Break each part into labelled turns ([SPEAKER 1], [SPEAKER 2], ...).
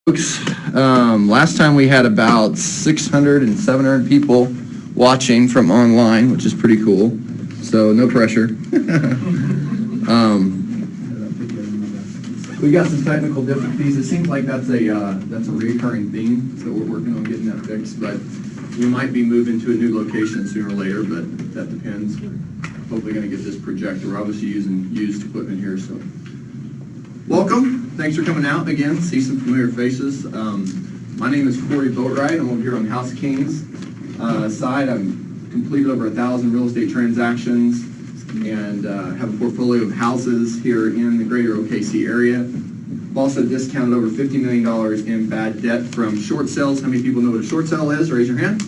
[SPEAKER 1] Folks, last time we had about 600 and 700 people watching from online, which is pretty cool. So no pressure. We got some technical difficulties. It seems like that's a recurring theme, so we're working on getting that fixed. But we might be moving to a new location sooner or later, but that depends. Hopefully going to get this projector. We're obviously using used equipment here, so. Welcome. Thanks for coming out again. See some familiar faces. My name is Corey Boatwright. I'm over here on House Kings side. I've completed over 1,000 real estate transactions and have a portfolio of houses here in the greater OKC area. I've also discounted over $50 million in bad debt from short sales. How many people know what a short sale is? Raise your hand.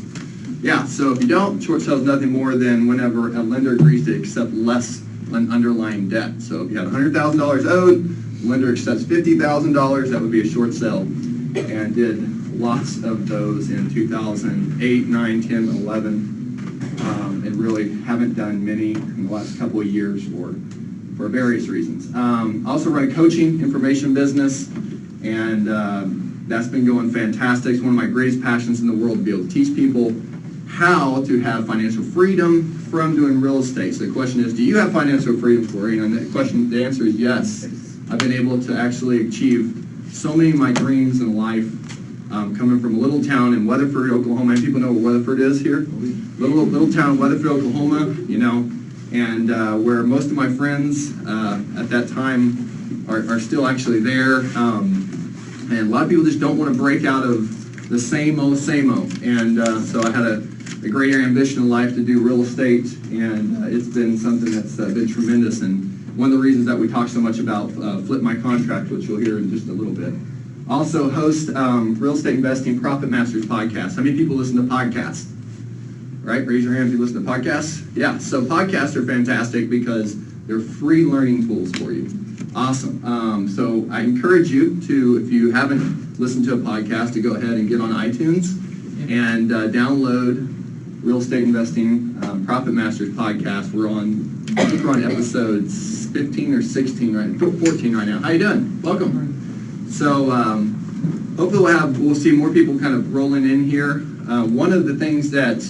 [SPEAKER 1] Yeah, so if you don't, short sale is nothing more than whenever a lender agrees to accept less than underlying debt. So if you had $100,000 owed, lender accepts $50,000, that would be a short sale, and did lots of those in 2008, 9, 10, 11, and really haven't done many in the last couple of years for various reasons. I also run a coaching information business, and that's been going fantastic. It's one of my greatest passions in the world to be able to teach people how to have financial freedom from doing real estate. So the question is, do you have financial freedom, Corey? And the answer is yes. I've been able to actually achieve so many of my dreams in life, coming from a little town in Weatherford, Oklahoma. Many people know where Weatherford is here. Little town, Weatherford, Oklahoma, you know, and where most of my friends at that time are still actually there. And a lot of people just don't want to break out of the same old. And so I had a great ambition in life to do real estate, and it's been something that's been tremendous. And one of the reasons that we talk so much about Flip My Contract, which you'll hear in just a little bit. Also host Real Estate Investing Profit Masters podcast. How many people listen to podcasts? Right? Raise your hand if you listen to podcasts. Yeah, so podcasts are fantastic because they're free learning tools for you. Awesome. So I encourage you to, if you haven't listened to a podcast, to go ahead and get on iTunes and download Real Estate Investing Profit Masters podcast. I think we're on episodes 15 or 16 right, 14 right now. How you doing? Welcome. So hopefully we'll see more people kind of rolling in here. One of the things that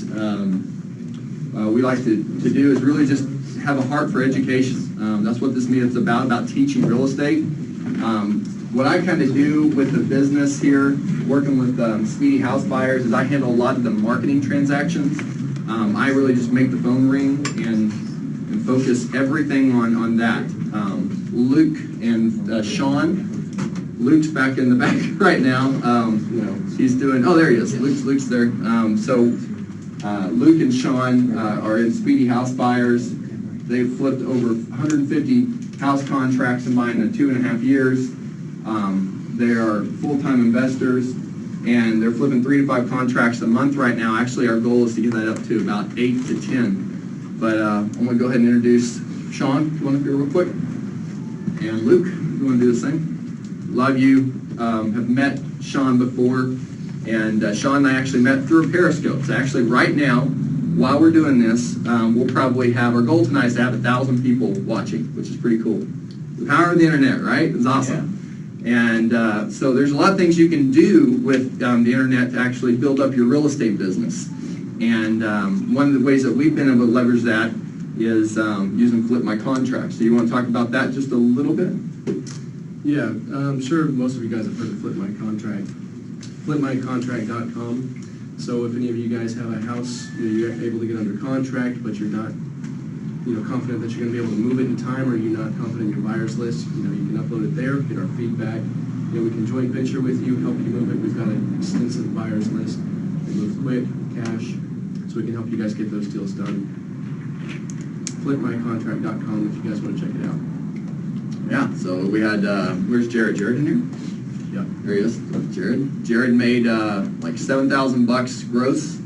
[SPEAKER 1] we like to do is really just have a heart for education. That's what this meetup's about teaching real estate. What I kind of do with the business here, working with Speedy House Buyers, is I handle a lot of the marketing transactions. I really just make the phone ring and focus everything on that. Luke and Sean. Luke's back in the back right now. He's doing. Oh, there he is. Luke's there. Luke and Sean are in Speedy House Buyers. They've flipped over 150 house contracts combined in 2.5 years. They are full-time investors, and they're flipping 3 to 5 contracts a month right now. Actually, our goal is to get that up to about 8 to 10. But I'm going to go ahead and introduce Sean. You want to go real quick? And Luke, you want to do the same? A lot of you have met Sean before, and Sean and I actually met through a Periscope. So actually right now, while we're doing this, we'll probably have, our goal tonight is to have 1,000 people watching, which is pretty cool. The power of the internet, right? It's awesome. Yeah. And so there's a lot of things you can do with the internet to actually build up your real estate business. And one of the ways that we've been able to leverage that is using Flip My Contract. So you want to talk about that just a little bit?
[SPEAKER 2] Yeah, I'm sure most of you guys have heard of Flip My Contract. FlipMyContract.com. So if any of you guys have a house, you're able to get under contract, but you're not, confident that you're going to be able to move it in time, or you're not confident in your buyer's list, you can upload it there, get our feedback. We can joint venture with you, help you move it. We've got an extensive buyer's list. We move quick, cash, so we can help you guys get those deals done. FlipMyContract.com if you guys want to check it out.
[SPEAKER 1] Yeah, so we had, where's Jared? Jared in here?
[SPEAKER 2] Yeah.
[SPEAKER 1] There he is, Jared. Jared made like $7,000 gross,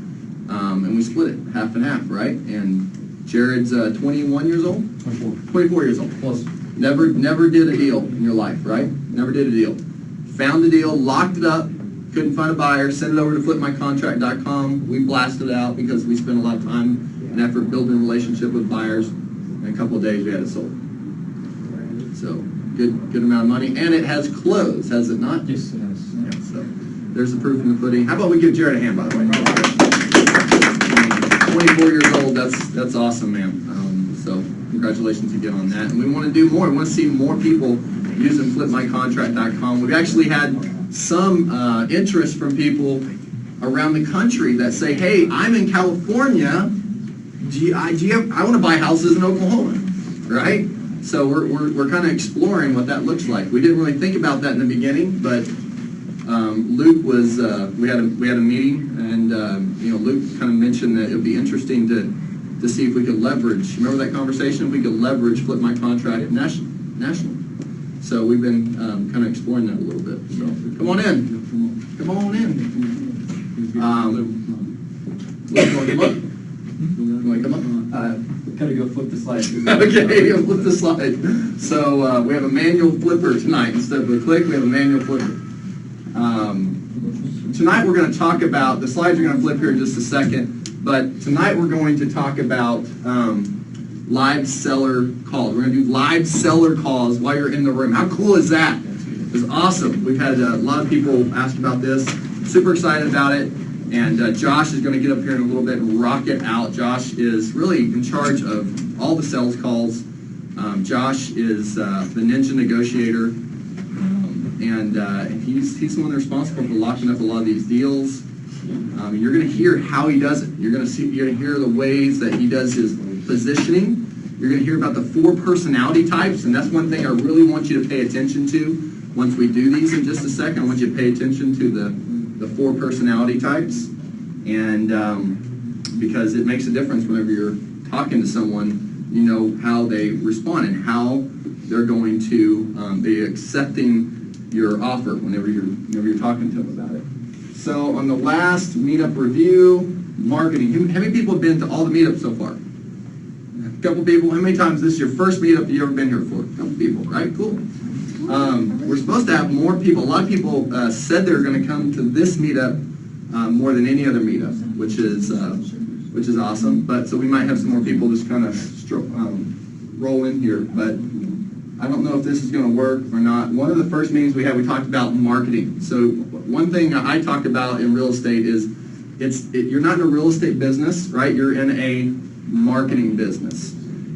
[SPEAKER 1] and we split it half and half, right? And Jared's 21 years old? 24 years old.
[SPEAKER 2] Close.
[SPEAKER 1] Never did a deal in your life, right? Never did a deal. Found a deal, locked it up, couldn't find a buyer, sent it over to flipmycontract.com. We blasted it out because we spent a lot of time and effort building a relationship with buyers. In a couple of days, we had it sold. So good amount of money, and it has closed, has it not?
[SPEAKER 3] Yes, it has.
[SPEAKER 1] Yeah, so There's the proof in the pudding. How about we give Jared a hand, by the way? 24 years old, that's awesome, man. So congratulations again on that. And we want to do more. We want to see more people using flipmycontract.com. We've actually had some interest from people around the country that say, hey, I'm in California. I want to buy houses in Oklahoma, right? So we're kind of exploring what that looks like. We didn't really think about that in the beginning, but Luke was, we had a meeting, and Luke kind of mentioned that it would be interesting to see if we could leverage, remember that conversation? If we could leverage Flip My Contract national. So we've been kind of exploring that a little bit. So come on in. Come on in. Luke, you want to come up? You want to come up?
[SPEAKER 3] Gotta go flip the slide.
[SPEAKER 1] Okay, flip the slide. So we have a manual flipper tonight. Instead of a click, we have a manual flipper. Tonight we're going to talk about, the slides are going to flip here in just a second, but tonight we're going to talk about live seller calls. We're going to do live seller calls while you're in the room. How cool is that? It's awesome. We've had a lot of people ask about this. Super excited about it. And Josh is going to get up here in a little bit and rock it out. Josh is really in charge of all the sales calls. Josh is the ninja negotiator, and he's the one responsible for locking up a lot of these deals. You're going to hear how he does it. You're going to hear the ways that he does his positioning. You're going to hear about the 4 personality types, and that's one thing I really want you to pay attention to. Once we do these in just a second, I want you to pay attention to the 4 personality types, and because it makes a difference whenever you're talking to someone, you know how they respond and how they're going to be accepting your offer whenever you're talking to them about it. So on the last meetup review, marketing. How many people have been to all the meetups so far? A couple people. How many times this is your first meetup you've ever been here for? A couple people, right? Cool. We're supposed to have more people. A lot of people said they were going to come to this meetup more than any other meetup, which is awesome. But so we might have some more people just kind of roll in here. But I don't know if this is going to work or not. One of the first meetings we had, we talked about marketing. So one thing I talked about in real estate is you're not in a real estate business, right? You're in a marketing business.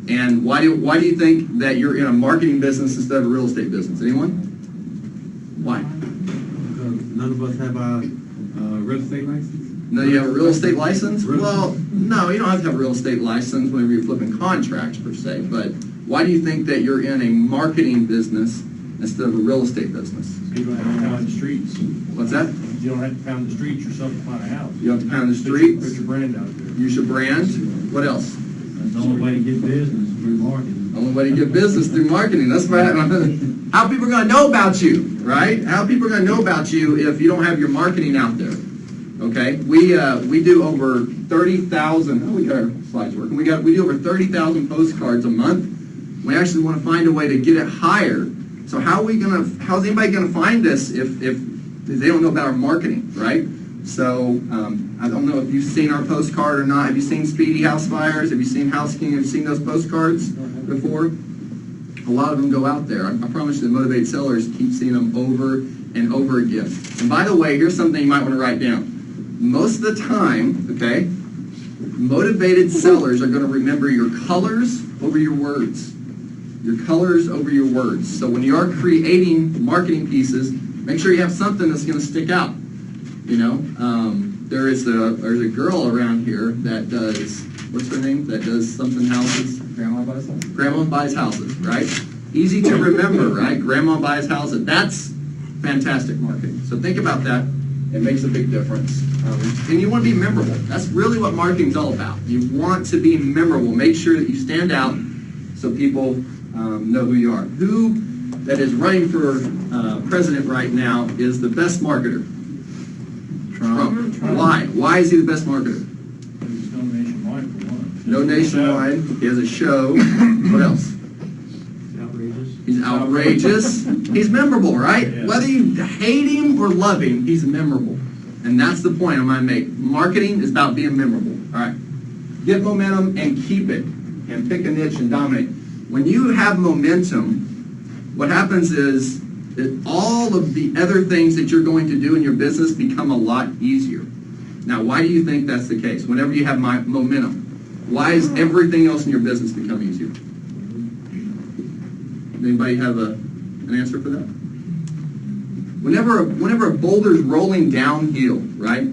[SPEAKER 1] And why do you think that you're in a marketing business instead of a real estate business? Anyone? Why?
[SPEAKER 3] None of us have a real estate license.
[SPEAKER 1] No, you have a real estate license? Well, no, you don't have to have a real estate license whenever you're flipping contracts per se. But why do you think that you're in a marketing business instead of a real estate business?
[SPEAKER 4] You don't have to pound the streets.
[SPEAKER 1] What's that?
[SPEAKER 4] You don't have to pound the streets yourself to find a house.
[SPEAKER 1] You have to pound the streets.
[SPEAKER 4] Put your brand out there.
[SPEAKER 1] Use your brand. What else?
[SPEAKER 4] That's the only way to get business through marketing.
[SPEAKER 1] Only way to get business through marketing. That's right. How people are going to know about you, right? How people are going to know about you if you don't have your marketing out there. Okay, we do over 30,000. Oh, we got our slides working. We do over 30,000 postcards a month. We actually want to find a way to get it higher. So how's anybody going to find us if they don't know about our marketing, right? So I don't know if you've seen our postcard or not. Have you seen Speedy House Fires? Have you seen House King? Have you seen those postcards before? A lot of them go out there. I promise you the motivated sellers keep seeing them over and over again. And by the way, here's something you might want to write down. Most of the time, okay, motivated sellers are going to remember your colors over your words. Your colors over your words. So when you are creating marketing pieces, make sure you have something that's going to stick out. You know, there's a girl around here that does, what's her name? That does something houses.
[SPEAKER 3] Grandma buys houses.
[SPEAKER 1] Grandma buys houses, right? Easy to remember, right? Grandma buys houses. That's fantastic marketing. So think about that. It makes a big difference. And you want to be memorable. That's really what marketing's all about. You want to be memorable. Make sure that you stand out so people know who you are. Who that is running for president right now is the best marketer? Trump. Why? Why is he the best marketer?
[SPEAKER 4] He's no nationwide for one.
[SPEAKER 1] No nationwide. He has a show. What else? He's outrageous. He's memorable, right?
[SPEAKER 4] Yeah.
[SPEAKER 1] Whether you hate him or love him, he's memorable. And that's the point I'm going to make. Marketing is about being memorable. All right. Get momentum and keep it. And pick a niche and dominate. When you have momentum, what happens is all of the other things that you're going to do in your business become a lot easier. Now, why do you think that's the case? Whenever you have momentum, why is everything else in your business become easier? Anybody have an answer for that? Whenever a boulder's rolling downhill, right?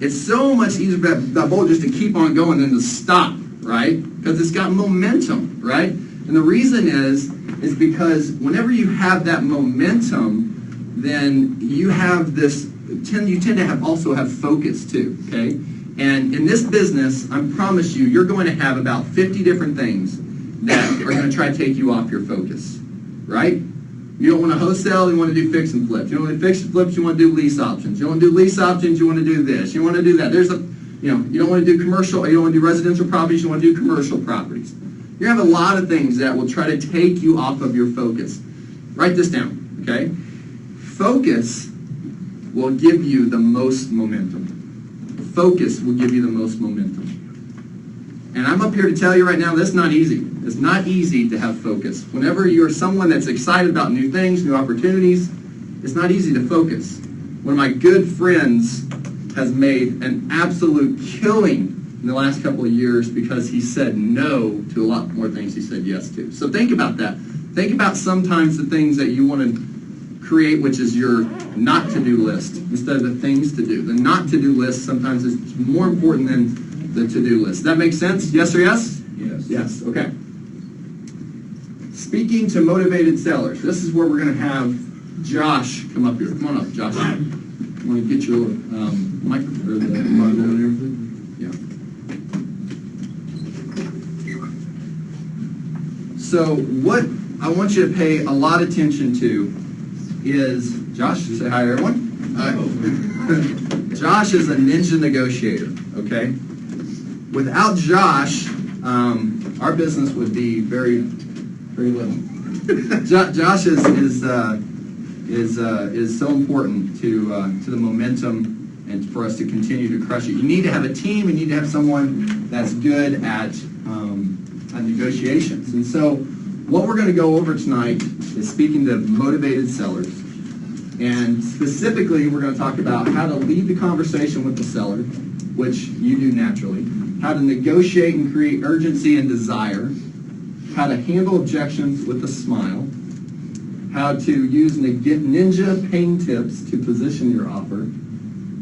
[SPEAKER 1] It's so much easier for that boulder just to keep on going than to stop, right? Because it's got momentum, right? And the reason is because whenever you have that momentum, then you have this, you tend to also have focus too, okay? And in this business, I promise you, you're going to have about 50 different things that are going to try to take you off your focus, right? You don't want to wholesale, you want to do fix and flips. You don't want to fix and flips, you want to do lease options. You want to do lease options, you want to do this. You want to do that. You don't want to do commercial, you don't want to do residential properties, you want to do commercial properties. You have a lot of things that will try to take you off of your focus. Write this down, okay? Focus will give you the most momentum. Focus will give you the most momentum. And I'm up here to tell you right now, that's not easy. It's not easy to have focus. Whenever you're someone that's excited about new things, new opportunities, it's not easy to focus. One of my good friends has made an absolute killing in the last couple of years because he said no to a lot more things he said yes to. So think about that. Think about sometimes the things that you want to create, which is your not to-do list, instead of the things to do. The not to-do list sometimes is more important than the to-do list. Does that make sense? Yes or yes?
[SPEAKER 4] Yes.
[SPEAKER 1] Yes, okay. Speaking to motivated sellers, this is where we're going to have Josh come up here. Come on up, Josh. You want to get your microphone or the microphone and everything? Yeah. So what I want you to pay a lot of attention to is, Josh, say hi everyone. Hi. Josh is a ninja negotiator, okay? Without Josh, our business would be very, very little. Josh is so important to the momentum and for us to continue to crush it. You need to have a team. You need to have someone that's good at negotiations. And so, what we're going to go over tonight is speaking to motivated sellers, and specifically, we're going to talk about how to lead the conversation with the seller, which you do naturally. How to negotiate and create urgency and desire, how to handle objections with a smile, how to use ninja pain tips to position your offer.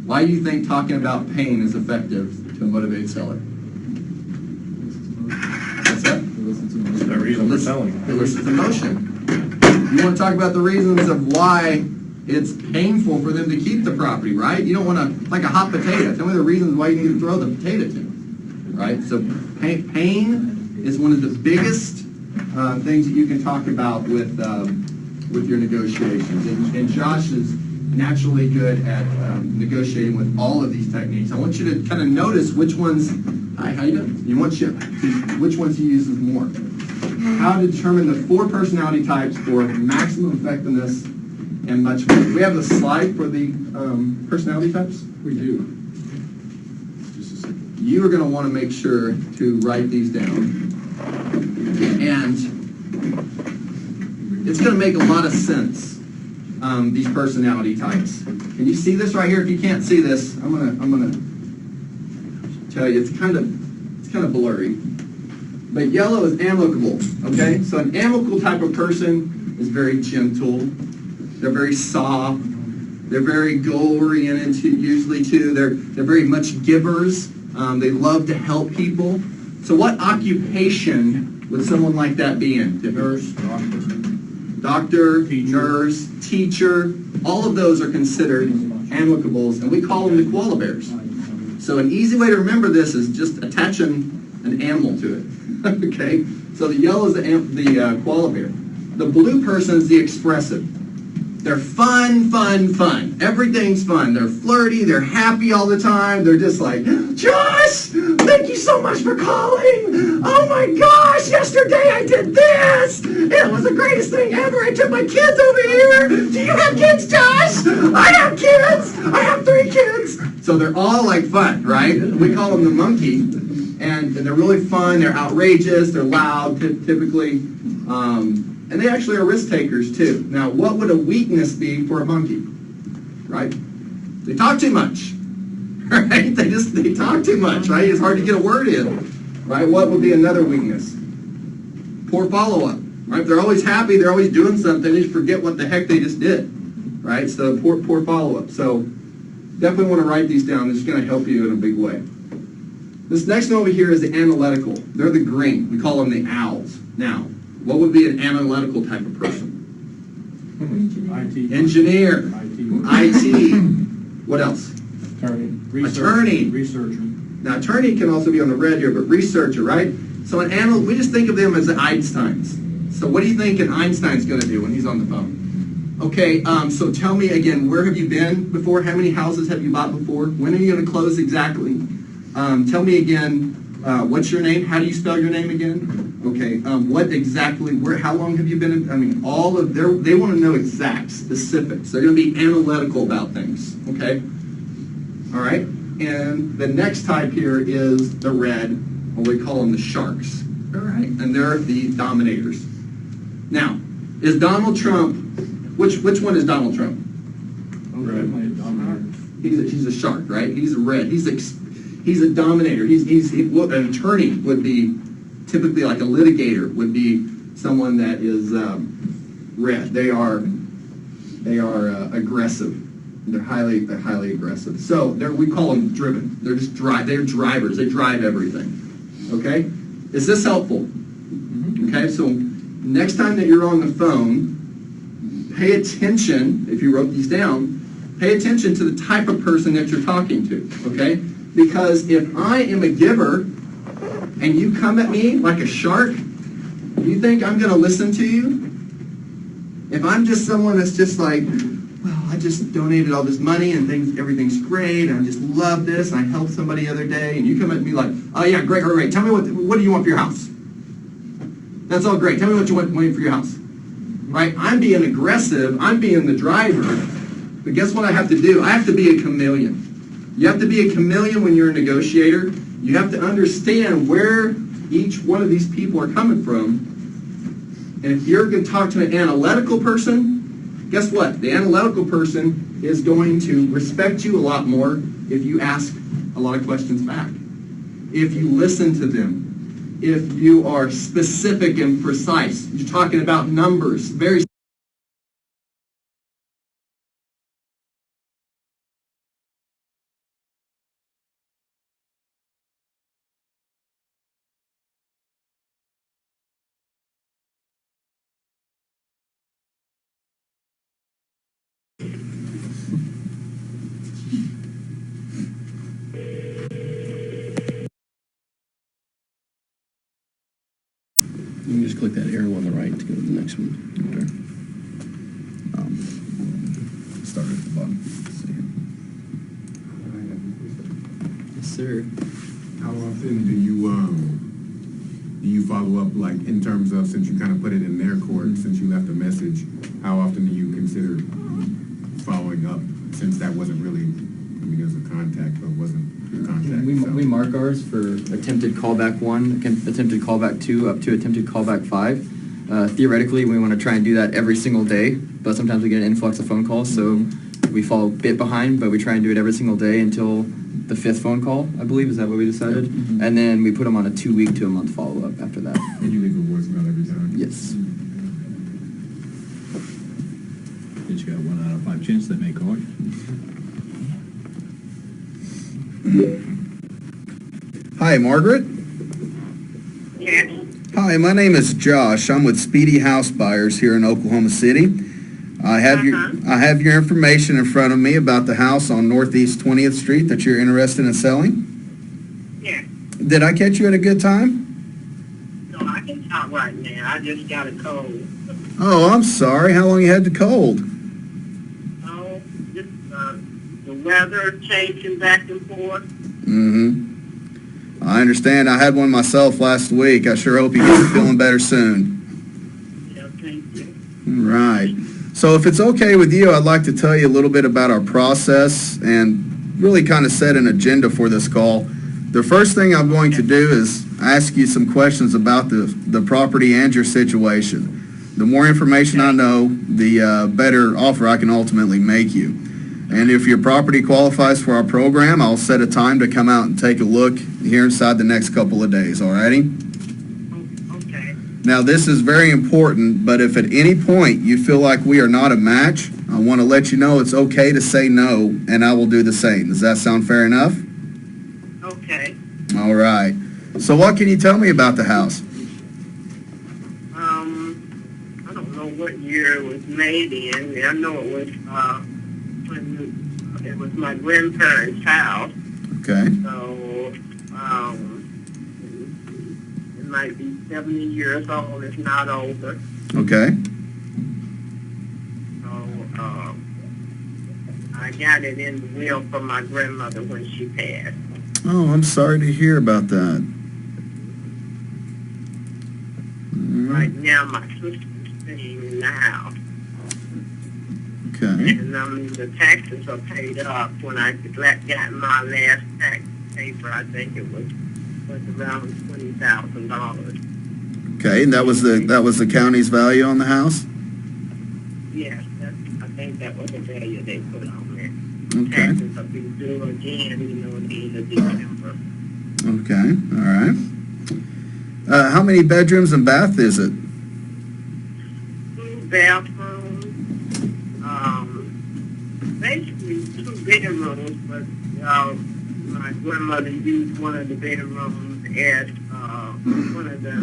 [SPEAKER 1] Why do you think talking about pain is effective to a motivated seller? What's that?
[SPEAKER 4] The reason for selling.
[SPEAKER 1] It elicits emotion. You want to talk about the reasons of why it's painful for them to keep the property, right? You don't want to, like a hot potato. Tell me the reasons why you need to throw the potato to them, right? So pain is one of the biggest things that you can talk about with your negotiations. And Josh is naturally good at negotiating with all of these techniques. I want you to kind of notice which ones, hi, how you doing? You want which ones he uses more. How to determine the 4 personality types for maximum effectiveness and much more. Do we have a slide for the personality types?
[SPEAKER 2] We do. Just a second.
[SPEAKER 1] You are going to want to make sure to write these down. And it's going to make a lot of sense, these personality types. Can you see this right here? If you can't see this, I'm gonna tell you it's kind of blurry. But yellow is amicable, okay? So an amicable type of person is very gentle. They're very soft. They're very goal-oriented usually too. They're very much givers. They love to help people. So what occupation would someone like that be in? Nurse, doctor, nurse, teacher. All of those are considered amicables, and we call them the koala bears. So an easy way to remember this is just attaching an animal to it. Okay? So the yellow is the koala bear. The blue person is the expressive. They're fun, fun, fun. Everything's fun. They're flirty. They're happy all the time. They're just like, Josh, thank you so much for calling. Oh my gosh, yesterday I did this. It was the greatest thing ever. I took my kids over here. Do you have kids, Josh? I have kids. I have 3 kids. So they're all like fun, right? We call them the monkey. And they're really fun. They're outrageous. They're loud, typically. And they actually are risk takers too. Now, what would a weakness be for a monkey? Right? They talk too much. Right? They talk too much, right? It's hard to get a word in. Right? What would be another weakness? Poor follow-up. Right? They're always happy, they're always doing something, they just forget what the heck they just did. Right? So poor follow-up. So definitely want to write these down. This is going to help you in a big way. This next one over here is the analytical. They're the green. We call them the owls. Now, what would be an analytical type of person?
[SPEAKER 3] IT.
[SPEAKER 1] Engineer. IT. What else?
[SPEAKER 4] Attorney.
[SPEAKER 1] Attorney.
[SPEAKER 3] Researcher.
[SPEAKER 1] Now, attorney can also be on the red here, but researcher, right? So we just think of them as the Einsteins. So what do you think an Einstein's going to do when he's on the phone? Okay, so tell me again, where have you been before? How many houses have you bought before? When are you going to close exactly? Tell me again, what's your name? How do you spell your name again? Okay, what exactly, how long have you been in, I mean, they want to know exact specifics. They're going to be analytical about things, okay? All right, and the next type here is the red, or we call them the sharks, all right? And they're the dominators. Now, is Donald Trump, which one is Donald Trump? He's a shark, right? He's a red. He's a dominator. An attorney would be typically like a litigator would be someone that is red. They are aggressive. They're highly aggressive. So we call them driven. They're just they're drivers. They drive everything. Okay? Is this helpful? Okay, so next time that you're on the phone, pay attention, if you wrote these down, pay attention to the type of person that you're talking to, okay? Because if I am a giver and you come at me like a shark, you think I'm going to listen to you? If I'm just someone that's just like, well, I just donated all this money and everything's great, and I just love this, and I helped somebody the other day, and you come at me like, oh yeah, great. Tell me what do you want for your house? That's all great. Tell me what you want for your house. Right? I'm being aggressive. I'm being the driver. But guess what I have to do? I have to be a chameleon. You have to be a chameleon when you're a negotiator. You have to understand where each one of these people are coming from. And if you're going to talk to an analytical person, guess what? The analytical person is going to respect you a lot more if you ask a lot of questions back. If you listen to them. If you are specific and precise. You're talking about numbers. Very
[SPEAKER 2] You can just click that arrow on the right to go to the next one.
[SPEAKER 1] Start at the bottom.
[SPEAKER 2] Yes, sir.
[SPEAKER 5] How often do you follow up, like in terms of, since you kind of put it in their court, since you left a message, how often do you consider following up, since that wasn't really, I mean, it was a contact, but wasn't a contact?
[SPEAKER 6] We mark ours for attempted callback 1, attempted callback 2, up to attempted callback 5. Theoretically, we want to try and do that every single day, but sometimes we get an influx of phone calls, so we fall a bit behind, but we try and do it every single day until the 5th phone call, I believe. Is that what we decided? And then we put them on a 2-week to a month follow-up after that.
[SPEAKER 5] And you leave a voicemail every time?
[SPEAKER 6] Yes.
[SPEAKER 7] But you got a 1 out of 5 chance they may call you.
[SPEAKER 8] Hi, Margaret.
[SPEAKER 9] Yes.
[SPEAKER 8] Hi, my name is Josh. I'm with Speedy House Buyers here in Oklahoma City. I have your information in front of me about the house on Northeast 20th Street that you're interested in selling.
[SPEAKER 9] Yes.
[SPEAKER 8] Did I catch you at a good time?
[SPEAKER 9] No, I can talk right now. I just got a cold.
[SPEAKER 8] Oh, I'm sorry. How long you had the cold?
[SPEAKER 9] Oh, just the weather changing back and forth.
[SPEAKER 8] I understand. I had one myself last week. I sure hope you get feeling better soon.
[SPEAKER 9] Yeah, thank you.
[SPEAKER 8] Right. So if it's okay with you, I'd like to tell you a little bit about our process and really kind of set an agenda for this call. The first thing I'm going to do is ask you some questions about the property and your situation. The more information I know, the better offer I can ultimately make you. And if your property qualifies for our program, I'll set a time to come out and take a look here inside the next couple of days, all righty?
[SPEAKER 9] Okay.
[SPEAKER 8] Now, this is very important, but if at any point you feel like we are not a match, I want to let you know it's okay to say no, and I will do the same. Does that sound fair enough?
[SPEAKER 9] Okay.
[SPEAKER 8] All right. So what can you tell me about the house?
[SPEAKER 9] I don't know what year it was made in. I know it was when it was my grandparents' house.
[SPEAKER 8] Okay.
[SPEAKER 9] So it might be 70 years old, if not older.
[SPEAKER 8] Okay.
[SPEAKER 9] So I got it in the will from my grandmother when she passed.
[SPEAKER 8] Oh, I'm sorry to hear about that.
[SPEAKER 9] Right now, my sister's staying in the house.
[SPEAKER 8] Okay.
[SPEAKER 9] And the taxes are paid up. When I got my last tax paper, I think it was around $20,000.
[SPEAKER 8] Okay, and that was the county's value on the house?
[SPEAKER 9] Yes, I think that was the value they put on there.
[SPEAKER 8] Okay.
[SPEAKER 9] Taxes are being due again, at the end of December.
[SPEAKER 8] Okay, all right. How many bedrooms and bath is it?
[SPEAKER 9] 2 bathrooms, basically 2 bedrooms, but my grandmother used one of the bedrooms as one of the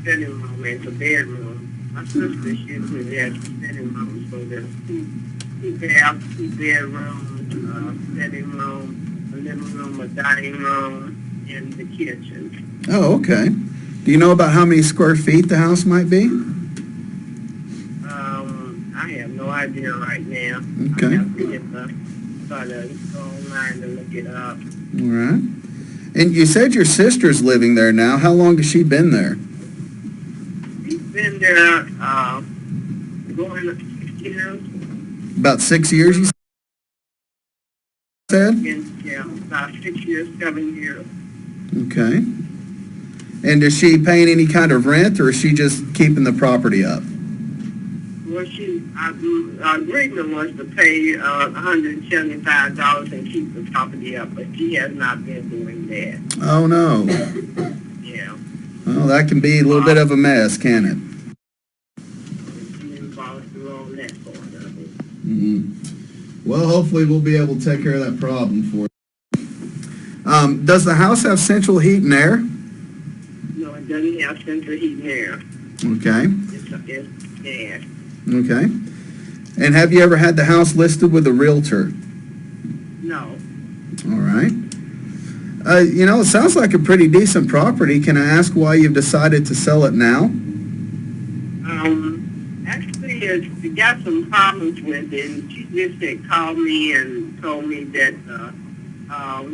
[SPEAKER 9] sitting room as a bedroom. My sister used it as a sitting room, so there's two baths, 2 bedrooms, sitting room, a living room, a dining room, and the kitchen.
[SPEAKER 8] Oh, okay. Do you know about how many square feet the house might be?
[SPEAKER 9] I have no idea right now.
[SPEAKER 8] Okay.
[SPEAKER 9] I have to get try to go online to look it up.
[SPEAKER 8] All right. And you said your sister's living there now. How long has she been there?
[SPEAKER 9] She's been there going to 6 years.
[SPEAKER 8] About 6 years, you said?
[SPEAKER 9] Yeah, about 6 years, 7 years.
[SPEAKER 8] Okay. And is she paying any kind of rent, or is she just keeping the property up?
[SPEAKER 9] Well, our agreement was to pay $175 and keep the property up, but she has not been doing that.
[SPEAKER 8] Oh, no.
[SPEAKER 9] Yeah.
[SPEAKER 8] Well, that can be a little bit of a mess, can it?
[SPEAKER 9] She involved through all that sort of it.
[SPEAKER 8] Mm-hmm. Well, hopefully we'll be able to take care of that problem for you. Does the house have central heat and air?
[SPEAKER 9] No, it doesn't have central heat and air.
[SPEAKER 8] Okay.
[SPEAKER 9] It's gas.
[SPEAKER 8] Okay. And have you ever had the house listed with a realtor?
[SPEAKER 9] No.
[SPEAKER 8] All right. It sounds like a pretty decent property. Can I ask why you've decided to sell it now?
[SPEAKER 9] Actually, she got some problems with it, and she just had called me and told me that, what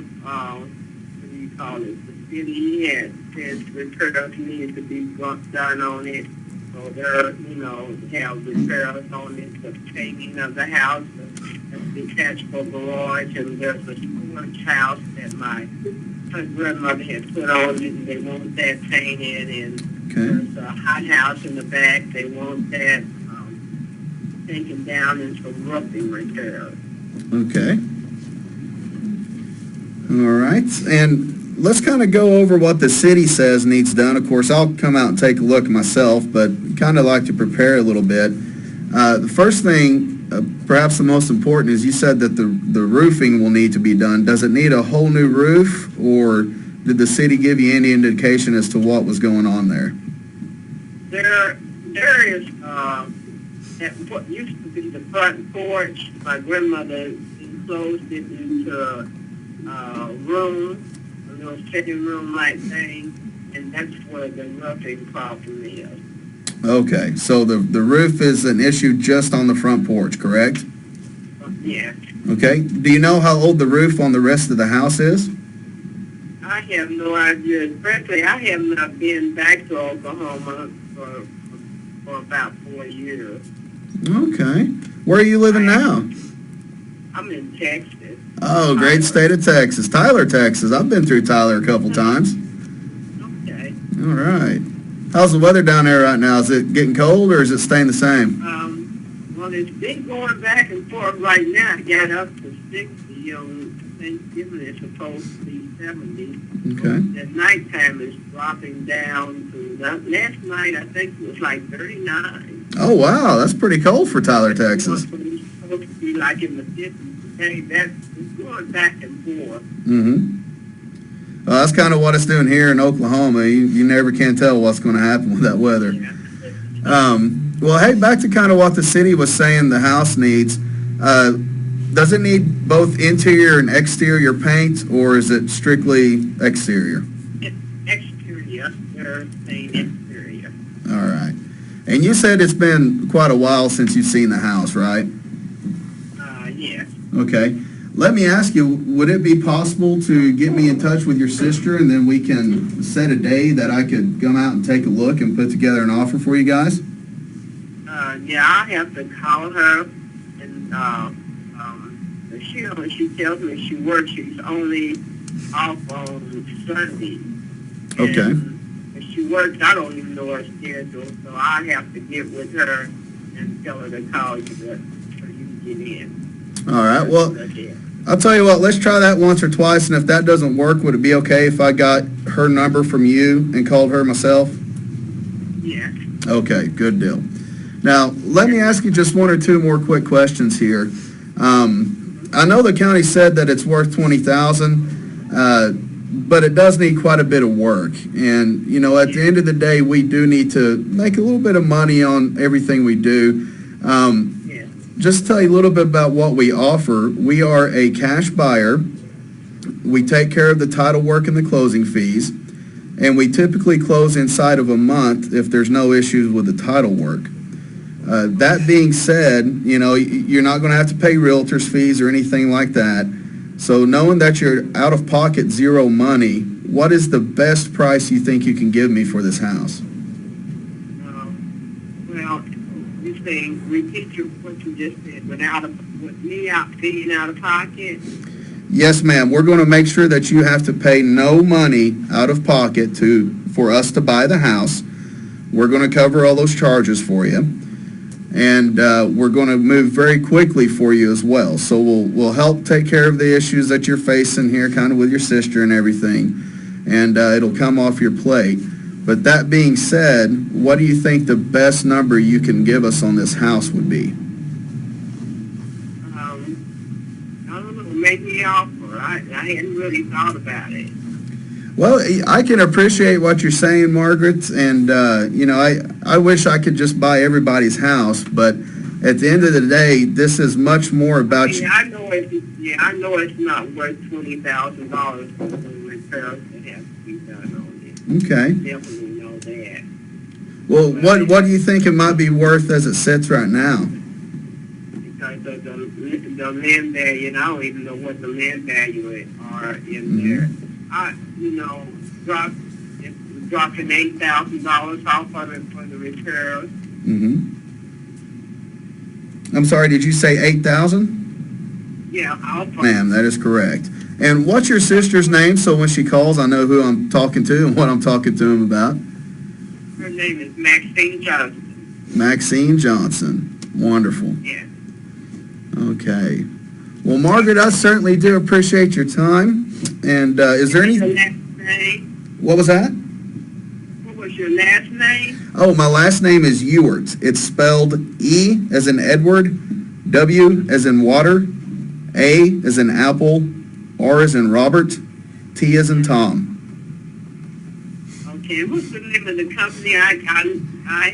[SPEAKER 9] do you call it, the city had said repairs needed to be done on it. So they're, have repairs on it, the painting of the house, the detachable garage, and there's a storage house that her grandmother had put on it, and they want that painted, and there's a hot house in the back, they want that taken down and some roofing repairs.
[SPEAKER 8] Okay. All right. And let's kind of go over what the city says needs done. Of course, I'll come out and take a look myself, but kind of like to prepare a little bit. The first thing, perhaps the most important, is you said that the roofing will need to be done. Does it need a whole new roof, or did the city give you any indication as to what was going on there?
[SPEAKER 9] There is at what used to be the front porch. My grandmother enclosed it into a room, a little sitting room like thing, and that's where the roofing problem is.
[SPEAKER 8] Okay, so the roof is an issue just on the front porch, correct?
[SPEAKER 9] Yeah.
[SPEAKER 8] Okay. Do you know how old the roof on the rest of the house is?
[SPEAKER 9] I have no idea. Frankly, I have not been back to Oklahoma for about 4 years.
[SPEAKER 8] Okay. Where are you living now?
[SPEAKER 9] I'm in Texas.
[SPEAKER 8] Oh, great state of Texas. Tyler, Texas. I've been through Tyler a couple times.
[SPEAKER 9] Okay.
[SPEAKER 8] All right. How's the weather down there right now? Is it getting cold or is it staying the same?
[SPEAKER 9] Well, it's been going back and forth right now. It got up to 60 on Thanksgiving. It's supposed to be 70.
[SPEAKER 8] Okay.
[SPEAKER 9] At nighttime, it's dropping down to, last night, I think it was like 39.
[SPEAKER 8] Oh, wow. That's pretty cold for Tyler, Texas.
[SPEAKER 9] It's supposed to be like in the 50s. Hey, it's going back and forth.
[SPEAKER 8] Mm-hmm. Well, that's kind of what it's doing here in Oklahoma. You never can tell what's going to happen with that weather.
[SPEAKER 9] Yeah.
[SPEAKER 8] Well, hey, back to kind of what the city was saying the house needs. Does it need both interior and exterior paint, or is it strictly exterior?
[SPEAKER 9] Exterior, they're saying exterior.
[SPEAKER 8] All right. And you said it's been quite a while since you've seen the house, right?
[SPEAKER 9] Yes.
[SPEAKER 8] Okay. Let me ask you, would it be possible to get me in touch with your sister and then we can set a day that I could come out and take a look and put together an offer for you guys?
[SPEAKER 9] Yeah, I have to call her, and she tells me she works. She's only off on Sunday.
[SPEAKER 8] Okay.
[SPEAKER 9] And if she works, I don't even know her schedule, so I have to get with her and tell her to call you so you can get in.
[SPEAKER 8] All right. Well, I'll tell you what, let's try that once or twice, and if that doesn't work, would it be okay if I got her number from you and called her myself?
[SPEAKER 9] Yeah.
[SPEAKER 8] Okay, good deal. Now, let me ask you just one or two more quick questions here. I know the county said that it's worth $20,000, but it does need quite a bit of work. And, you know, at the end of the day, we do need to make a little bit of money on everything we do. Just to tell you a little bit about what we offer. We are a cash buyer. We take care of the title work and the closing fees. And we typically close inside of a month if there's no issues with the title work. That being said, you know, you're not going to have to pay realtor's fees or anything like that. So knowing that you're out of pocket zero money, what is the best price you think you can give me for this house?
[SPEAKER 9] Well, you're saying, repeat what you just said, with me being out of pocket?
[SPEAKER 8] Yes, ma'am. We're going to make sure that you have to pay no money out of pocket for us to buy the house. We're going to cover all those charges for you. And we're going to move very quickly for you as well. So we'll help take care of the issues that you're facing here, kind of with your sister and everything. And it'll come off your plate. But that being said, what do you think the best number you can give us on this house would be?
[SPEAKER 9] I don't know, maybe offer. I hadn't really thought about it.
[SPEAKER 8] Well, I can appreciate what you're saying, Margaret, and, you know, I wish I could just buy everybody's house, but at the end of the day, this is much more about you.
[SPEAKER 9] I know it's not worth $20,000 for the repairs that have to be done on it.
[SPEAKER 8] Okay.
[SPEAKER 9] Definitely know that.
[SPEAKER 8] Well, what do you think it might be worth as it sits right now?
[SPEAKER 9] Because of the land value, and I don't even know what the land value are in there. Dropping $8,000 off of it for the repairs.
[SPEAKER 8] Mm-hmm. I'm sorry, did you say 8,000?
[SPEAKER 9] Yeah,
[SPEAKER 8] Ma'am, that is correct. And what's your sister's name so when she calls I know who I'm talking to and what I'm talking to him about?
[SPEAKER 9] Her name is Maxine Johnson.
[SPEAKER 8] Maxine Johnson. Wonderful.
[SPEAKER 9] Yeah.
[SPEAKER 8] Okay. Well, Margaret, I certainly do appreciate your time. And is there any...
[SPEAKER 9] Your last name?
[SPEAKER 8] What was that?
[SPEAKER 9] What was your last name?
[SPEAKER 8] Oh, my last name is Ewart. It's spelled E as in Edward, W as in water, A as in apple, R as in Robert, T as in Tom.
[SPEAKER 9] Okay, what's the name of the company I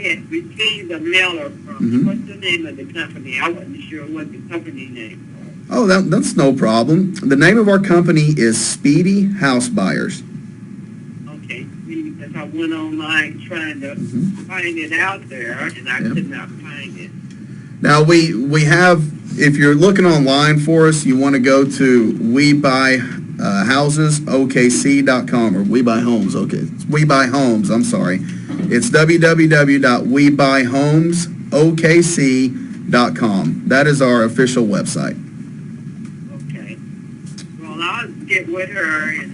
[SPEAKER 9] had received a mailer from?
[SPEAKER 8] Mm-hmm.
[SPEAKER 9] What's the name of the company? I wasn't sure what the company name was.
[SPEAKER 8] Oh, that's no problem. The name of our company is Speedy House Buyers.
[SPEAKER 9] Okay, because I went online trying to find it out there, and I could not find it.
[SPEAKER 8] Now, we have, if you're looking online for us, you want to go to WeBuyHouses.OKC.com, or We Buy Homes, okay. It's We Buy Homes, I'm sorry. It's www.WeBuyHomesOKC.com. That is our official website.
[SPEAKER 9] Okay. Well, I'll get with her and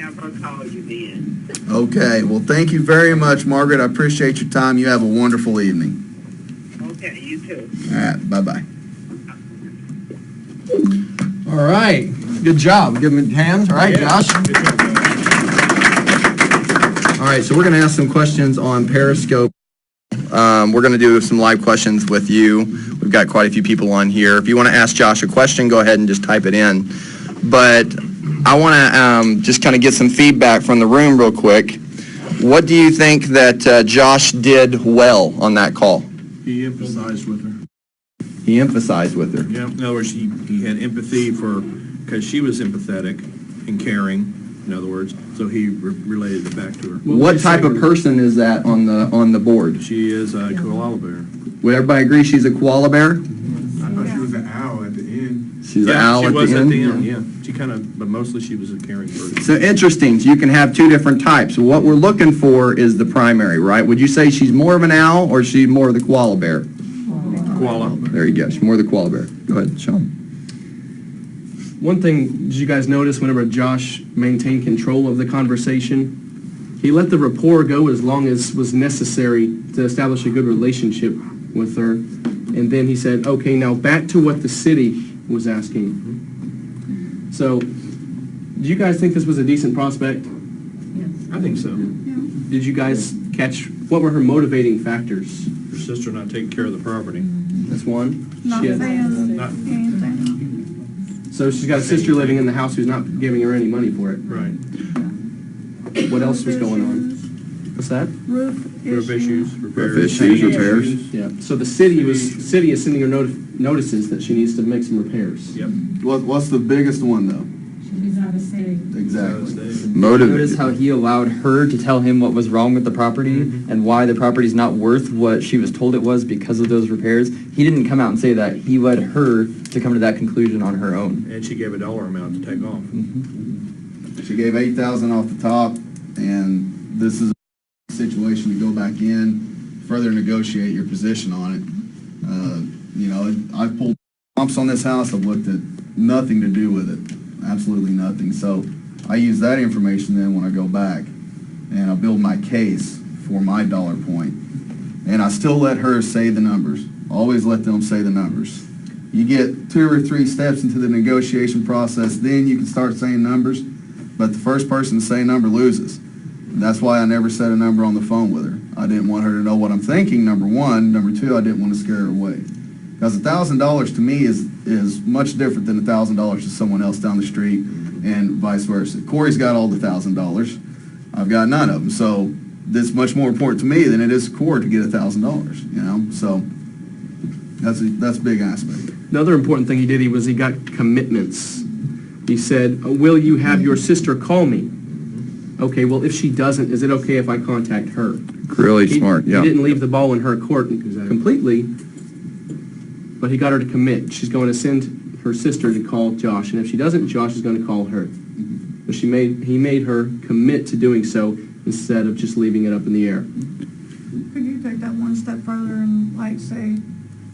[SPEAKER 9] have her call you then.
[SPEAKER 8] Okay, well, thank you very much, Margaret. I appreciate your time. You have a wonderful evening.
[SPEAKER 9] Okay, you too.
[SPEAKER 8] All right, bye-bye.
[SPEAKER 6] All right, good job. Give him hands. All right, Josh. All right, so we're going to ask some questions on Periscope. We're going to do some live questions with you. We've got quite a few people on here. If you want to ask Josh a question, go ahead and just type it in. But I want to just kind of get some feedback from the room real quick. What do you think that Josh did well on that call?
[SPEAKER 4] He emphasized with her.
[SPEAKER 6] He emphasized with her.
[SPEAKER 4] Yeah, in other words, he had empathy because she was empathetic and caring, in other words, so he related it back to her.
[SPEAKER 6] What type of person is that on the board?
[SPEAKER 4] She is a koala bear.
[SPEAKER 6] Would everybody agree she's a koala bear?
[SPEAKER 5] I thought she was an owl at the end.
[SPEAKER 6] She's an owl
[SPEAKER 4] she was
[SPEAKER 6] at the end?
[SPEAKER 4] yeah. She kind of, but mostly she was a caring person.
[SPEAKER 6] So interesting. So you can have two different types. What we're looking for is the primary, right? Would you say she's more of an owl or she's more of the koala bear?
[SPEAKER 4] Koala.
[SPEAKER 6] There you go. She's more the koala bear. Go ahead, Sean.
[SPEAKER 2] One thing, did you guys notice whenever Josh maintained control of the conversation, he let the rapport go as long as was necessary to establish a good relationship with her. And then he said, okay, now back to what the city was asking. So, do you guys think this was a decent prospect?
[SPEAKER 4] I think so.
[SPEAKER 2] Did you guys catch, what were her motivating factors?
[SPEAKER 4] Her sister not taking care of the property.
[SPEAKER 2] That's one.
[SPEAKER 10] Not
[SPEAKER 2] She had-
[SPEAKER 10] saying
[SPEAKER 4] Not-
[SPEAKER 10] anything.
[SPEAKER 2] So she's got a sister living in the house who's not giving her any money for it.
[SPEAKER 4] Right.
[SPEAKER 2] What else was going on? What's that?
[SPEAKER 10] Roof
[SPEAKER 4] Roof issues, repairs.
[SPEAKER 6] repairs.
[SPEAKER 2] Yeah, so the city is sending her notices that she needs to make some repairs.
[SPEAKER 4] Yep.
[SPEAKER 8] What's the biggest one, though?
[SPEAKER 10] She's out of state.
[SPEAKER 8] Exactly.
[SPEAKER 6] Notice how he allowed her to tell him what was wrong with the property and why the property's not worth what she was told it was because of those repairs. He didn't come out and say that. He led her to come to that conclusion on her own.
[SPEAKER 4] And she gave a dollar amount to take off.
[SPEAKER 8] She gave $8,000 off the top, and this is a situation to go back in, further negotiate your position on it. I've pulled comps on this house. I've looked at nothing to do with it, absolutely nothing. So I use that information then when I go back, and I build my case for my dollar point. And I still let her say the numbers. Always let them say the numbers. You get 2 or 3 steps into the negotiation process, then you can start saying numbers. But the first person to say a number loses. And that's why I never said a number on the phone with her. I didn't want her to know what I'm thinking, number one. Number two, I didn't want to scare her away. Because $1,000 to me is much different than $1,000 to someone else down the street, and vice versa. Corey's got all the $1,000. I've got none of them. So this is much more important to me than it is to Corey to get $1,000. So that's a big aspect.
[SPEAKER 2] Another important thing he did, he got commitments. He said, will you have your sister call me? Okay, well, if she doesn't, is it okay if I contact her?
[SPEAKER 6] Really
[SPEAKER 2] He
[SPEAKER 6] smart, yeah.
[SPEAKER 2] didn't leave the ball in her court completely, but he got her to commit. She's going to send her sister to call Josh, and if she doesn't, Josh is going to call her. But he made her commit to doing so instead of just leaving it up in the air.
[SPEAKER 10] Could you take that one step further and say,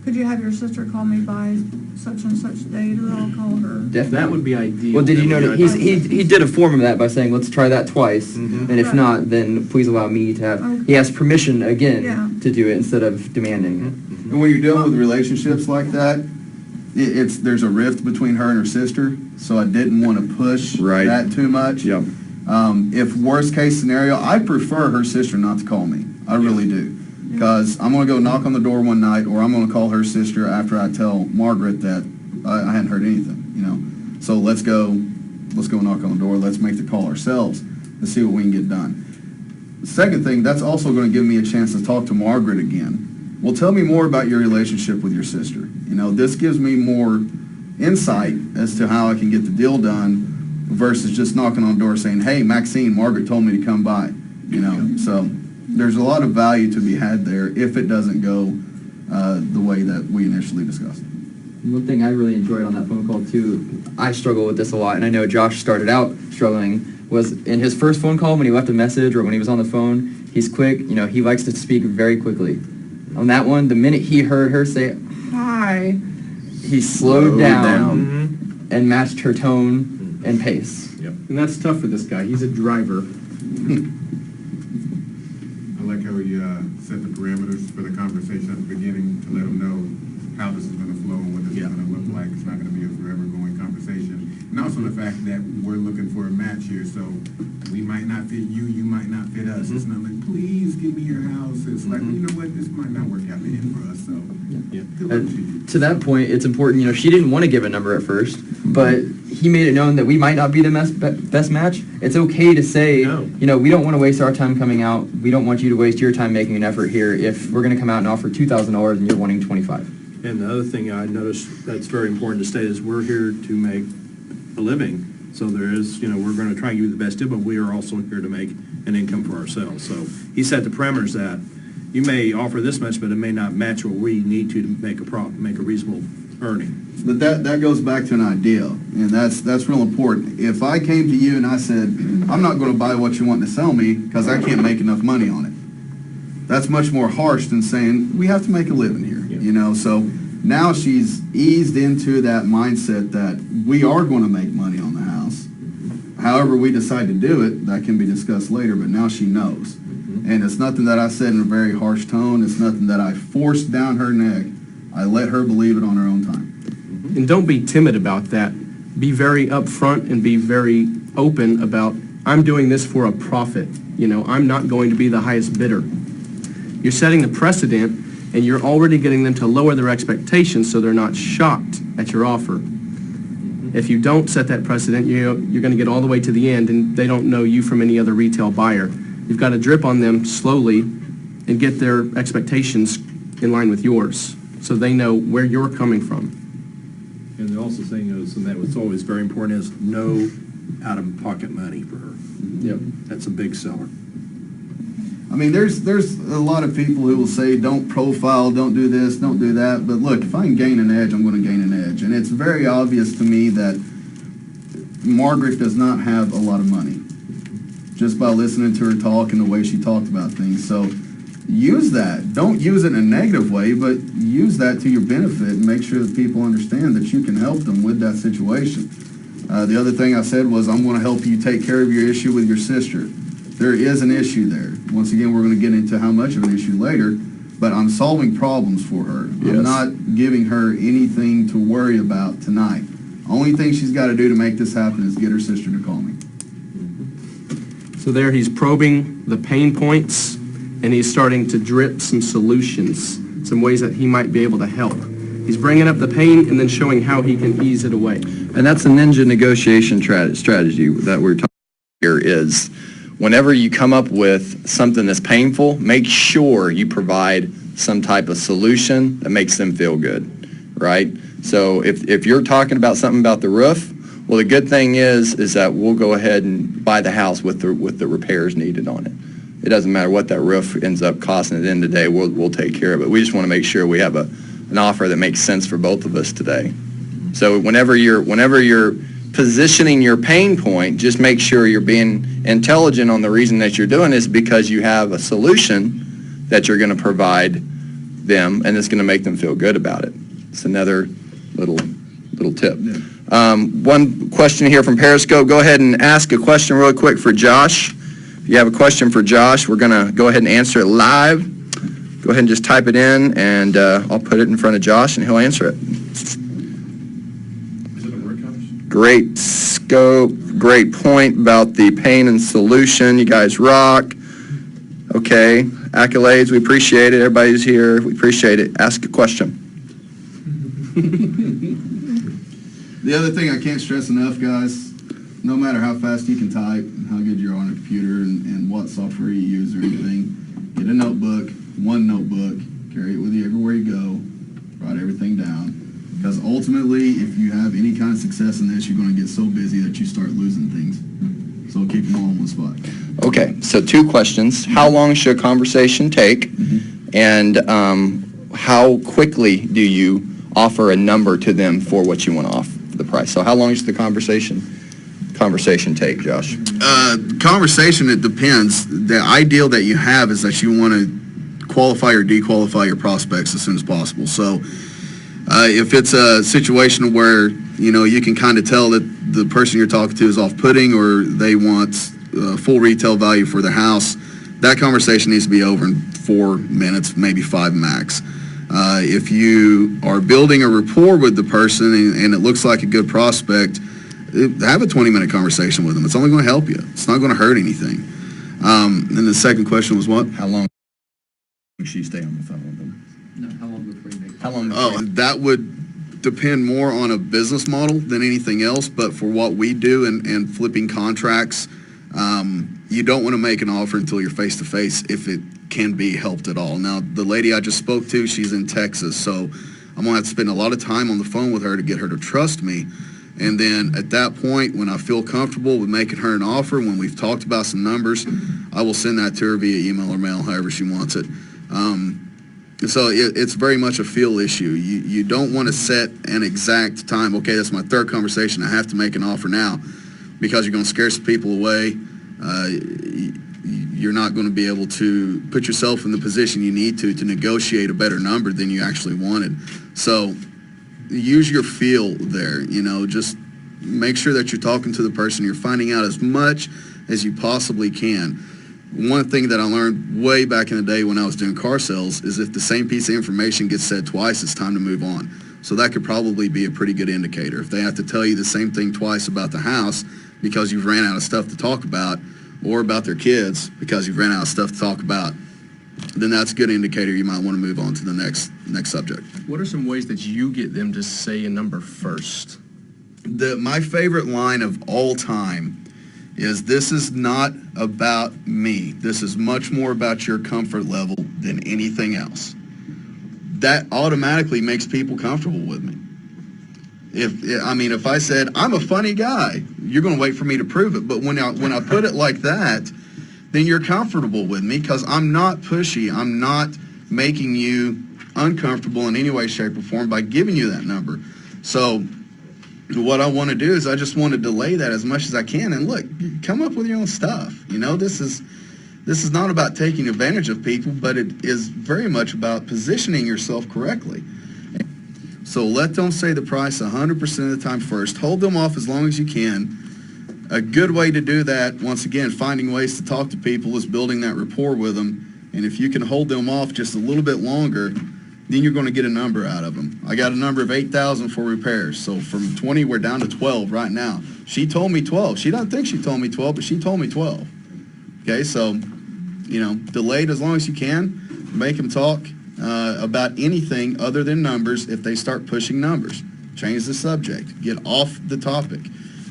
[SPEAKER 10] could you have your sister call me by such and such date, and I'll call her?
[SPEAKER 2] That would be ideal.
[SPEAKER 6] Well, did you
[SPEAKER 2] That
[SPEAKER 6] know
[SPEAKER 2] would
[SPEAKER 6] that
[SPEAKER 2] be
[SPEAKER 6] he did a form of that by saying, let's try that twice, and if
[SPEAKER 10] Right.
[SPEAKER 6] not, then please allow me to have,
[SPEAKER 10] Okay.
[SPEAKER 6] he has permission again
[SPEAKER 10] Yeah.
[SPEAKER 6] to do it instead of demanding it.
[SPEAKER 8] And when you're dealing with relationships like that, there's a rift between her and her sister, so I didn't want to push that too much.
[SPEAKER 6] Yep.
[SPEAKER 8] If worst case scenario, I prefer her sister not to call me. I really do. Because I'm going to go knock on the door one night, or I'm going to call her sister after I tell Margaret that I hadn't heard anything, So let's go knock on the door. Let's make the call ourselves and see what we can get done. The second thing, that's also going to give me a chance to talk to Margaret again. Well, tell me more about your relationship with your sister. This gives me more insight as to how I can get the deal done versus just knocking on the door saying, hey, Maxine, Margaret told me to come by. So there's a lot of value to be had there if it doesn't go the way that we initially discussed.
[SPEAKER 6] One thing I really enjoyed on that phone call too, I struggle with this a lot, and I know Josh started out struggling, was in his first phone call when he left a message or when he was on the phone, he's quick, he likes to speak very quickly. On that one, the minute he heard her say, hi, he slowed down and matched her tone and pace.
[SPEAKER 4] Yep.
[SPEAKER 2] And that's tough for this guy. He's a driver.
[SPEAKER 5] I like how we set the parameters for the conversation at the beginning to let them know how this is going to flow and what this is going to look like. It's not going to be a forever going conversation. And also the fact that we're looking for a match here, so we might not fit you, you might not fit us. It's not like, please give me your house. It's like, you know what, this might not work out in the end for us, so good luck to you.
[SPEAKER 6] To that point, it's important, she didn't want to give a number at first, but he made it known that we might not be the best match. It's okay to say, we don't want to waste our time coming out. We don't want you to waste your time making an effort here if we're going to come out and offer $2,000 and you're wanting $25,000.
[SPEAKER 4] And the other thing I noticed that's very important to state is we're here to make a living. So there is, we're going to try and give you the best deal, but we are also here to make an income for ourselves. So he set the parameters that you may offer this much, but it may not match what we need to make a reasonable earning.
[SPEAKER 8] But that goes back to an ideal, and that's real important. If I came to you and I said, I'm not going to buy what you want to sell me because I can't make enough money on it, that's much more harsh than saying, we have to make a living here, So now she's eased into that mindset that we are going to make money on the house. However we decide to do it, that can be discussed later, but now she knows. And it's nothing that I said in a very harsh tone. It's nothing that I forced down her neck. I let her believe it on her own time.
[SPEAKER 2] And don't be timid about that. Be very upfront and be very open about, I'm doing this for a profit. I'm not going to be the highest bidder. You're setting the precedent, and you're already getting them to lower their expectations so they're not shocked at your offer. If you don't set that precedent, you're going to get all the way to the end, and they don't know you from any other retail buyer. You've got to drip on them slowly and get their expectations in line with yours so they know where you're coming from.
[SPEAKER 4] And the also thing is, and that was always very important, is no out-of-pocket money for her.
[SPEAKER 2] Yep.
[SPEAKER 4] That's a big seller.
[SPEAKER 8] I mean, there's a lot of people who will say, don't profile, don't do this, don't do that. But look, if I can gain an edge, I'm going to gain an edge. And it's very obvious to me that Margaret does not have a lot of money, just by listening to her talk and the way she talked about things. So use that. Don't use it in a negative way, but use that to your benefit and make sure that people understand that you can help them with that situation. The other thing I said was, I'm going to help you take care of your issue with your sister. There is an issue there. Once again, we're going to get into how much of an issue later, but I'm solving problems for her.
[SPEAKER 4] Yes.
[SPEAKER 8] I'm not giving her anything to worry about tonight. Only thing she's got to do to make this happen is get her sister to call me.
[SPEAKER 2] So there he's probing the pain points, and he's starting to drip some solutions, some ways that he might be able to help. He's bringing up the pain and then showing how he can ease it away.
[SPEAKER 6] And that's a ninja negotiation strategy that we're talking here is whenever you come up with something that's painful, make sure you provide some type of solution that makes them feel good, right? So if you're talking about something about the roof, well, the good thing is that we'll go ahead and buy the house with the repairs needed on it. It doesn't matter what that roof ends up costing. At the end of the day, we'll take care of it. We just want to make sure we have an offer that makes sense for both of us today. So whenever you're positioning your pain point, just make sure you're being intelligent on the reason that you're doing this, because you have a solution that you're going to provide them, and it's going to make them feel good about it. It's another little tip.
[SPEAKER 8] Yeah.
[SPEAKER 6] One question here from Periscope. Go ahead and ask a question real quick for Josh. If you have a question for Josh, we're going to go ahead and answer it live. Go ahead and just type it in, and I'll put it in front of Josh, and he'll answer it. Great scope, great point about the pain and solution. You guys rock. Okay, accolades, we appreciate it. Everybody's here, we appreciate it. Ask a question.
[SPEAKER 8] The other thing I can't stress enough, guys, no matter how fast you can type, and how good you're on a computer, and what software you use or anything, get a notebook, one notebook, carry it with you everywhere you go, write everything down. Because ultimately, if you have any kind of success in this, you're going to get so busy that you start losing things. So keep them all in one spot.
[SPEAKER 6] Okay, so 2 questions. How long should a conversation take? And how quickly do you offer a number to them for what you want to offer, the price? So how long should the conversation take, Josh?
[SPEAKER 8] Conversation, it depends. The ideal that you have is that you want to qualify or dequalify your prospects as soon as possible. So if it's a situation where, you can kind of tell that the person you're talking to is off-putting or they want full retail value for the house, that conversation needs to be over in 4 minutes, maybe 5 max. If you are building a rapport with the person and it looks like a good prospect, have a 20-minute conversation with them. It's only going to help you. It's not going to hurt anything. And the second question was what?
[SPEAKER 1] How long should you stay on the phone with them?
[SPEAKER 6] No, how long before you make?
[SPEAKER 1] How long?
[SPEAKER 8] Oh, that would depend more on a business model than anything else, but for what we do and flipping contracts, you don't want to make an offer until you're face-to-face if it can be helped at all. Now, the lady I just spoke to, she's in Texas, so I'm going to have to spend a lot of time on the phone with her to get her to trust me. And then at that point, when I feel comfortable with making her an offer, when we've talked about some numbers, I will send that to her via email or mail, however she wants it. So it's very much a feel issue. You don't want to set an exact time, okay, that's my third conversation, I have to make an offer now, because you're going to scare some people away. You're not going to be able to put yourself in the position you need to negotiate a better number than you actually wanted. So use your feel there, just make sure that you're talking to the person, you're finding out as much as you possibly can. One thing that I learned way back in the day when I was doing car sales is if the same piece of information gets said twice, it's time to move on. So that could probably be a pretty good indicator. If they have to tell you the same thing twice about the house because you've ran out of stuff to talk about, or about their kids because you've ran out of stuff to talk about, then that's a good indicator you might want to move on to the next subject.
[SPEAKER 2] What are some ways that you get them to say a number first?
[SPEAKER 8] My favorite line of all time is, this is not about me. This is much more about your comfort level than anything else. That automatically makes people comfortable with me. If I said, I'm a funny guy, you're going to wait for me to prove it. But when I put it like that, then you're comfortable with me because I'm not pushy. I'm not making you uncomfortable in any way, shape, or form by giving you that number. So what I want to do is I just want to delay that as much as I can. And look, come up with your own stuff. This is not about taking advantage of people, but it is very much about positioning yourself correctly. So let them say the price 100% of the time first. Hold them off as long as you can. A good way to do that, once again, finding ways to talk to people, is building that rapport with them. And if you can hold them off just a little bit longer, then you're going to get a number out of them. I got a number of 8,000 for repairs. So from 20, we're down to 12 right now. She told me 12. She doesn't think she told me 12, but she told me 12. Okay, so, delay it as long as you can. Make them talk about anything other than numbers. If they start pushing numbers, change the subject, get off the topic.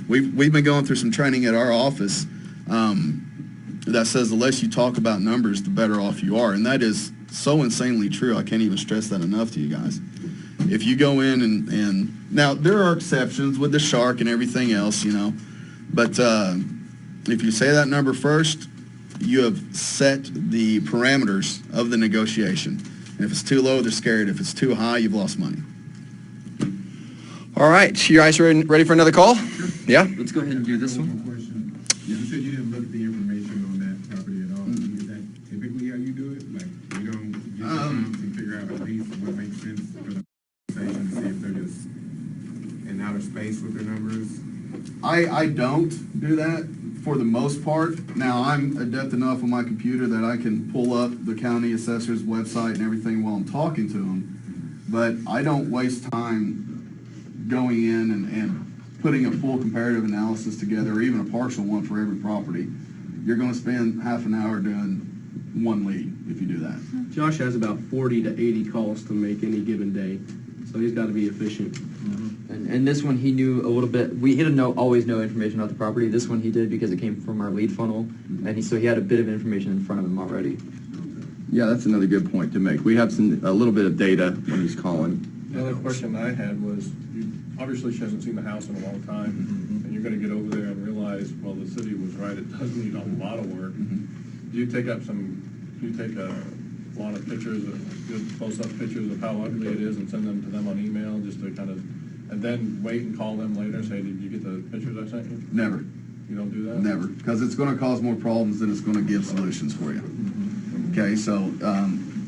[SPEAKER 8] We've been going through some training at our office that says the less you talk about numbers, the better off you are, and that is so insanely true. I can't even stress that enough to you guys. If you go in and now there are exceptions with the shark and everything else, but if you say that number first, you have set the parameters of the negotiation. And if it's too low, they're scared. If it's too high, you've lost money.
[SPEAKER 11] All right, you guys ready for another call? Yeah?
[SPEAKER 6] Let's go ahead and do this one.
[SPEAKER 5] Question. You said you didn't look at the information on that property at all. Is that typically how you do it? Like, you don't get the comps and figure out at least what makes sense for the conversation to see if they're just in outer space with their numbers?
[SPEAKER 8] I don't do that for the most part. Now, I'm adept enough on my computer that I can pull up the county assessor's website and everything while I'm talking to them, but I don't waste time going in and putting a full comparative analysis together, or even a partial one for every property. You're going to spend half an hour doing one lead if you do that.
[SPEAKER 2] Josh has about 40 to 80 calls to make any given day, so he's got to be efficient.
[SPEAKER 6] And this one he knew a little bit. He didn't always know information about the property. This one he did because it came from our lead funnel, and so he had a bit of information in front of him already.
[SPEAKER 1] Yeah, that's another good point to make. We have a little bit of data when he's calling.
[SPEAKER 12] The other question I had was, obviously she hasn't seen the house in a long time, and you're going to get over there and realize, well, the city was right, it does need a lot of work. Do you take a lot of pictures, good close-up pictures of how ugly it is and send them to them on email just to kind of, and then wait and call them later and say, did you get the pictures I sent you?
[SPEAKER 8] Never.
[SPEAKER 12] You don't do that?
[SPEAKER 8] Never, because it's going to cause more problems than it's going to give solutions for you. Okay, so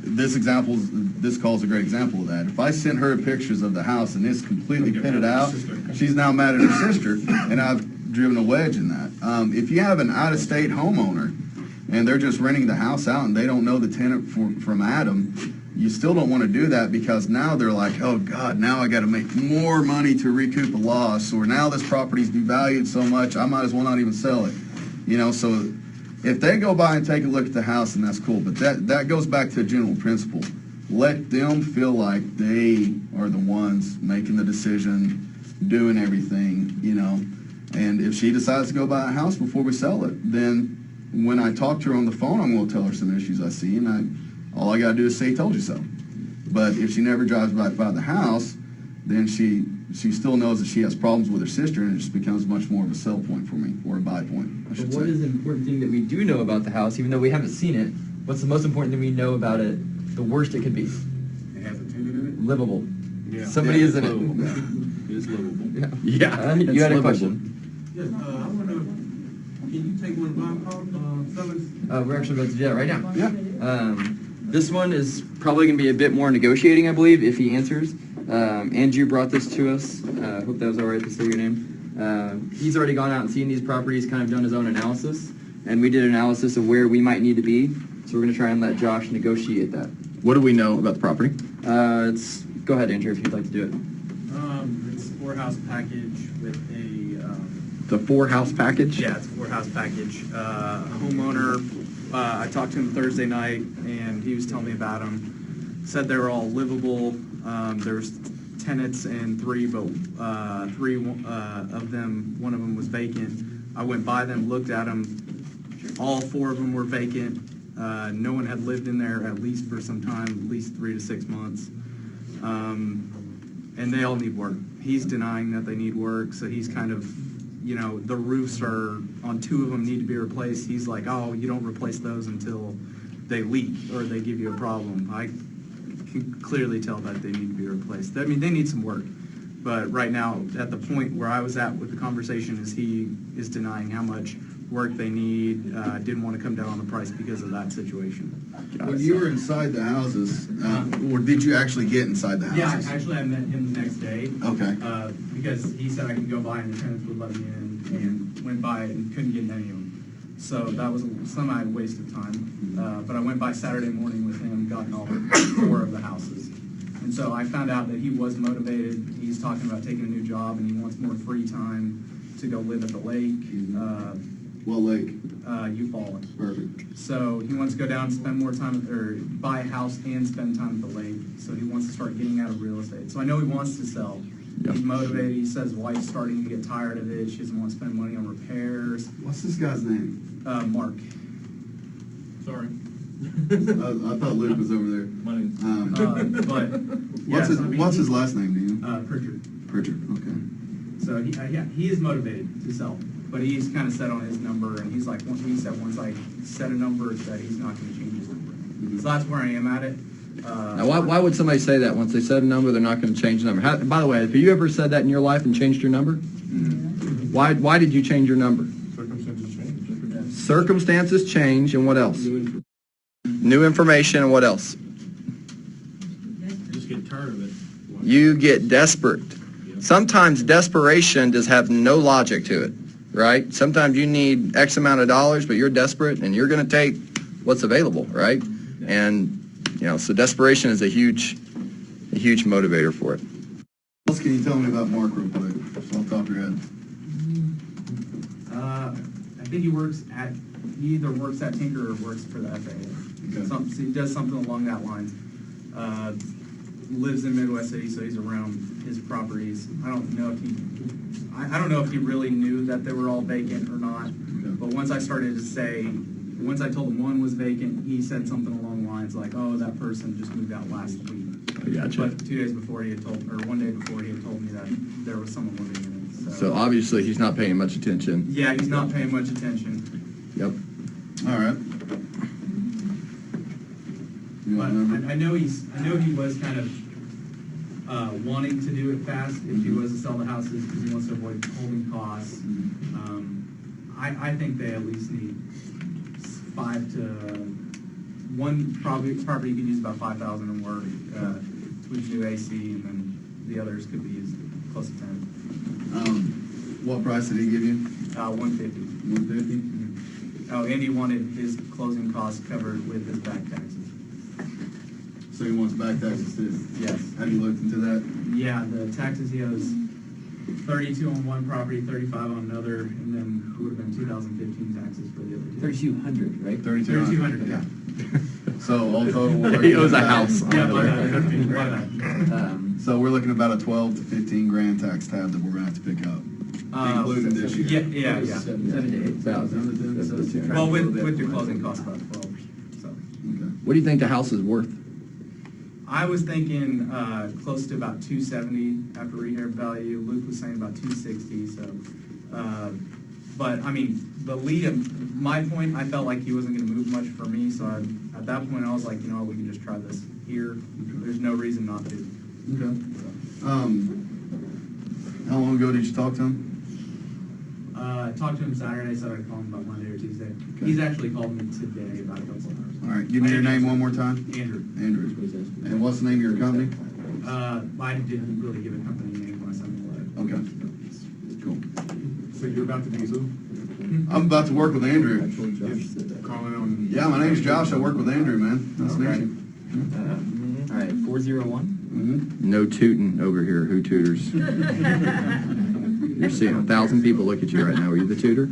[SPEAKER 8] this call is a great example of that. If I sent her pictures of the house and it's completely pitted out, she's now mad at her sister, and I've driven a wedge in that. If you have an out-of-state homeowner and they're just renting the house out and they don't know the tenant from Adam, you still don't want to do that, because now they're like, oh God, now I got to make more money to recoup a loss, or now this property's devalued so much, I might as well not even sell it. So if they go by and take a look at the house, then that's cool. But that goes back to a general principle. Let them feel like they are the ones making the decision, doing everything, And if she decides to go buy a house before we sell it, then when I talk to her on the phone, I'm going to tell her some issues I see, and all I got to do is say, told you so. But if she never drives back by the house, then she still knows that she has problems with her sister, and it just becomes much more of a sell point for me, or a buy point, I
[SPEAKER 6] But
[SPEAKER 8] should
[SPEAKER 6] what
[SPEAKER 8] say.
[SPEAKER 6] is the important thing that we do know about the house, even though we haven't seen it? What's the most important thing we know about it? The worst it could be.
[SPEAKER 5] It has a tenant in
[SPEAKER 6] Livable.
[SPEAKER 12] Yeah.
[SPEAKER 6] Somebis
[SPEAKER 4] It's
[SPEAKER 6] in it.
[SPEAKER 4] livable. It is livable.
[SPEAKER 6] Yeah. You
[SPEAKER 4] It's
[SPEAKER 6] had a
[SPEAKER 4] livable.
[SPEAKER 6] question.
[SPEAKER 3] Yes, I want to, can you take one of our calls, fellas?
[SPEAKER 6] We're actually about to do that right now.
[SPEAKER 8] Yeah.
[SPEAKER 6] This one is probably going to be a bit more negotiating, I believe, if he answers. Andrew brought this to us. Hope that was all right to say your name. He's already gone out and seen these properties, kind of done his own analysis, and we did an analysis of where we might need to be. So we're going to try and let Josh negotiate that.
[SPEAKER 11] What do we know about the property?
[SPEAKER 6] Go ahead, Andrew, if you'd like to do it.
[SPEAKER 13] It's a 4-house package with a,
[SPEAKER 11] The 4-house package?
[SPEAKER 13] yeah, it's a 4-house package. Homeowner, I talked to him Thursday night, and he was telling me about them. Said they were all livable. There's tenants in 3, but 3 of them, one of them was vacant. I went by them, looked at them. All 4 of them were vacant. No one had lived in there at least for some time, at least 3 to 6 months. And they all need work. He's denying that they need work, so he's kind of, the roofs are, on 2 of them need to be replaced. He's like, oh, you don't replace those until they leak or they give you a problem. I can clearly tell that they need to be replaced. I mean, they need some work. But right now, at the point where I was at with the conversation, is he is denying how much work they need, didn't want to come down on the price because of that situation.
[SPEAKER 8] When you were inside the houses, or did you actually get inside the
[SPEAKER 13] Yeah,
[SPEAKER 8] houses?
[SPEAKER 13] actually, I met him the next day.
[SPEAKER 8] Okay.
[SPEAKER 13] Because he said I could go by and the tenants would let me in, and went by and couldn't get in any of them. So that was a semi-waste of time. But I went by Saturday morning with him, got in all 4 of the houses. And so I found out that he was motivated. He's talking about taking a new job, and he wants more free time to go live at the lake.
[SPEAKER 8] What lake?
[SPEAKER 13] Eufaula.
[SPEAKER 8] Perfect.
[SPEAKER 13] So he wants to go down and spend more time, or buy a house and spend time at the lake. So he wants to start getting out of real estate. So I know he wants to sell.
[SPEAKER 11] Yep.
[SPEAKER 13] He's motivated. He says his wife's starting to get tired of it. She doesn't want to spend money on repairs.
[SPEAKER 8] What's this guy's name?
[SPEAKER 13] Mark.
[SPEAKER 12] Sorry.
[SPEAKER 8] I thought Luke was over there.
[SPEAKER 12] Money.
[SPEAKER 13] But
[SPEAKER 8] What's
[SPEAKER 13] yes,
[SPEAKER 8] his
[SPEAKER 13] I mean,
[SPEAKER 8] What's his last name? Do you?
[SPEAKER 13] Pritchard.
[SPEAKER 8] Pritchard. Okay.
[SPEAKER 13] So he is motivated to sell, but he's kind of set on his number, and he's like, he said once I set a number, that he's not going to change his number. So that's where I am at it.
[SPEAKER 6] Now, why would somebody say that? Once they said a number, they're not going to change the number. By the way, have you ever said that in your life and changed your number?
[SPEAKER 8] Mm-hmm.
[SPEAKER 6] Why did you change your number?
[SPEAKER 12] Circumstances change.
[SPEAKER 6] Circumstances change, and what else? New information, and what else?
[SPEAKER 7] Just get tired of it.
[SPEAKER 6] You get desperate. Sometimes desperation does have no logic to it, right? Sometimes you need X amount of dollars, but you're desperate, and you're going to take what's available, right? And so desperation is a huge motivator for it.
[SPEAKER 8] What else can you tell me about Mark real quick, just off the top of your head?
[SPEAKER 13] I think he either works at Tinker or works for the FAA.
[SPEAKER 8] Okay.
[SPEAKER 13] So he does something along that line. Lives in Midwest City, so he's around his properties. I don't know if he really knew that they were all vacant or not.
[SPEAKER 8] Okay.
[SPEAKER 13] But once I told him one was vacant, he said something along the lines like, "Oh, that person just moved out last week."
[SPEAKER 6] I gotcha.
[SPEAKER 13] But 2 days before he had one day before he had told me that there was someone living in it.
[SPEAKER 6] So obviously he's not paying much attention.
[SPEAKER 13] Yeah, he's not paying much attention.
[SPEAKER 6] Yep.
[SPEAKER 8] All right. You
[SPEAKER 13] But
[SPEAKER 8] want a number?
[SPEAKER 13] I know he was kind of wanting to do it fast if he was to sell the houses because he wants to avoid holding costs. I think they at least need 5 to one property could use about 5,000 in work. We do AC, and then the others could be used close to 10.
[SPEAKER 8] What price did he give you?
[SPEAKER 13] 150.
[SPEAKER 8] 150?
[SPEAKER 13] Oh, and he wanted his closing costs covered with his back taxes.
[SPEAKER 8] So he wants back taxes too?
[SPEAKER 13] Yes.
[SPEAKER 8] Have you looked into that?
[SPEAKER 13] Yeah, the taxes he owes 32 on one property, 35 on another, and then it would have been 2015 taxes for the other two.
[SPEAKER 6] 3,200, right?
[SPEAKER 13] 3,200, yeah.
[SPEAKER 8] So all total, we're
[SPEAKER 6] He owes
[SPEAKER 8] looking
[SPEAKER 6] a
[SPEAKER 8] at-
[SPEAKER 6] house.
[SPEAKER 13] Yeah, my bad.
[SPEAKER 8] So we're looking about a 12 to 15 grand tax tab that we're gonna have to pick up, including this year.
[SPEAKER 13] Yeah.
[SPEAKER 6] 7 to 8,000.
[SPEAKER 13] Well, with the closing costs about 12, so.
[SPEAKER 8] Okay.
[SPEAKER 6] What do you think the house is worth?
[SPEAKER 13] I was thinking close to about 270 after rehab value. Luke was saying about 260. So, but I mean, the lead. My point, I felt like he wasn't going to move much for me. So at that point, I was like, you know, we can just try this here. There's no reason not to.
[SPEAKER 8] Okay. How long ago did you talk to him?
[SPEAKER 13] I talked to him Saturday. Said I'd call him about Monday or Tuesday. He's actually called me today about a couple of hours.
[SPEAKER 8] All right, give me your name one more time.
[SPEAKER 13] Andrew.
[SPEAKER 8] Andrew. And what's the name of your company?
[SPEAKER 13] I didn't really give a company name when I sent the letter.
[SPEAKER 8] Okay. Cool.
[SPEAKER 12] So you're about to do Zoom?
[SPEAKER 8] I'm about to work with Andrew.
[SPEAKER 12] Calling on.
[SPEAKER 8] Yeah, my name's Josh. I work with Andrew, man. Nice to meet you.
[SPEAKER 6] All right, 401.
[SPEAKER 8] Mm-hmm.
[SPEAKER 11] No tooting over here. Who tutors? You're seeing 1,000 people look at you right now. Are you the tutor?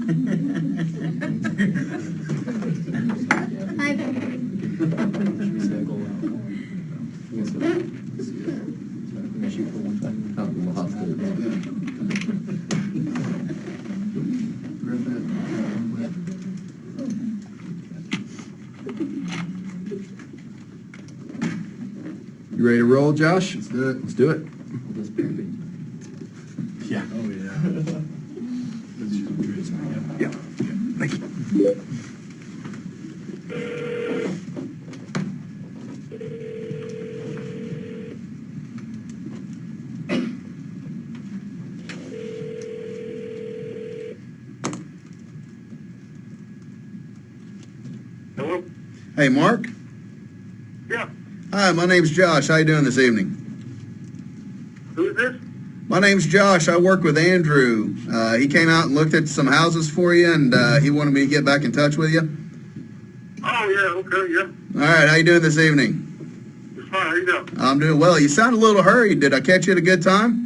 [SPEAKER 11] You ready to roll, Josh?
[SPEAKER 8] Let's do it.
[SPEAKER 11] Let's do it.
[SPEAKER 8] Yeah.
[SPEAKER 12] Oh, yeah.
[SPEAKER 8] Yeah. Thank you.
[SPEAKER 9] Hello?
[SPEAKER 8] Hey, Mark.
[SPEAKER 9] Yeah.
[SPEAKER 8] Hi, my name's Josh. How you doing this evening?
[SPEAKER 9] Who is this?
[SPEAKER 8] My name's Josh. I work with Andrew. He came out and looked at some houses for you, and he wanted me to get back in touch with you.
[SPEAKER 9] Oh, yeah, okay, yeah.
[SPEAKER 8] All right, how you doing this evening?
[SPEAKER 9] It's fine, how you doing?
[SPEAKER 8] I'm doing well. You sound a little hurried. Did I catch you at a good time?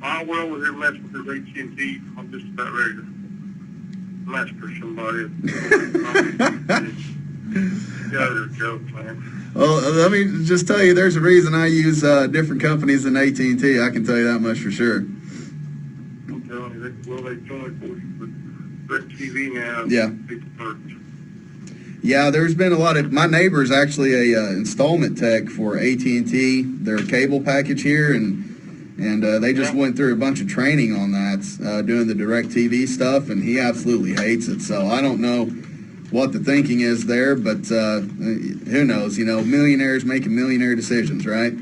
[SPEAKER 9] Well, we're here messing with this AT&T. I'm just about ready to massacre somebody. Yeah, they're jokes, man.
[SPEAKER 8] Well, let me just tell you, there's a reason I use different companies than AT&T. I can tell you that much for sure.
[SPEAKER 9] I'm telling you, they joined forces with DirecTV now.
[SPEAKER 8] Yeah.
[SPEAKER 9] It's hurt.
[SPEAKER 8] Yeah, there's been a lot of. My neighbor's actually a installment tech for AT&T. Their cable package here, and they just went through a bunch of training on that, doing the DirecTV stuff, and he absolutely hates it. So I don't know what the thinking is there, but who knows? You know, millionaires making millionaire decisions, right?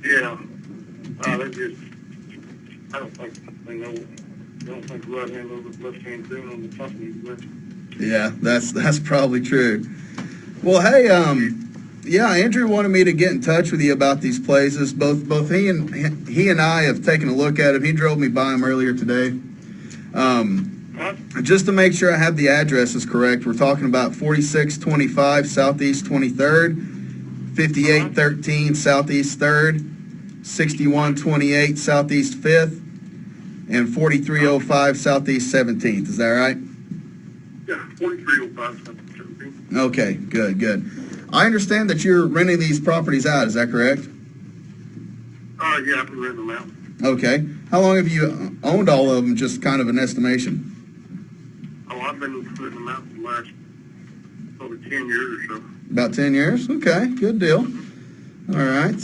[SPEAKER 9] Yeah. They're just, I don't think they know, they don't think right hand over left hand doing on the company, but
[SPEAKER 8] Yeah, that's probably true. Well, hey, yeah, Andrew wanted me to get in touch with you about these places. Both he and I have taken a look at them. He drove me by them earlier today. Just to make sure I have the addresses correct, we're talking about 4625 Southeast 23rd, 5813 Southeast 3rd, 6128 Southeast 5th, and 4305 Southeast 17th. Is that right?
[SPEAKER 9] yeah, 4305 something.
[SPEAKER 8] Okay, good. I understand that you're renting these properties out. Is that correct?
[SPEAKER 9] Yeah, I've been renting them out.
[SPEAKER 8] Okay. How long have you owned all of them? Just kind of an estimation.
[SPEAKER 9] Oh, I've been renting them out for the last probably 10 years or so.
[SPEAKER 8] About 10 years? Okay, good deal. All right.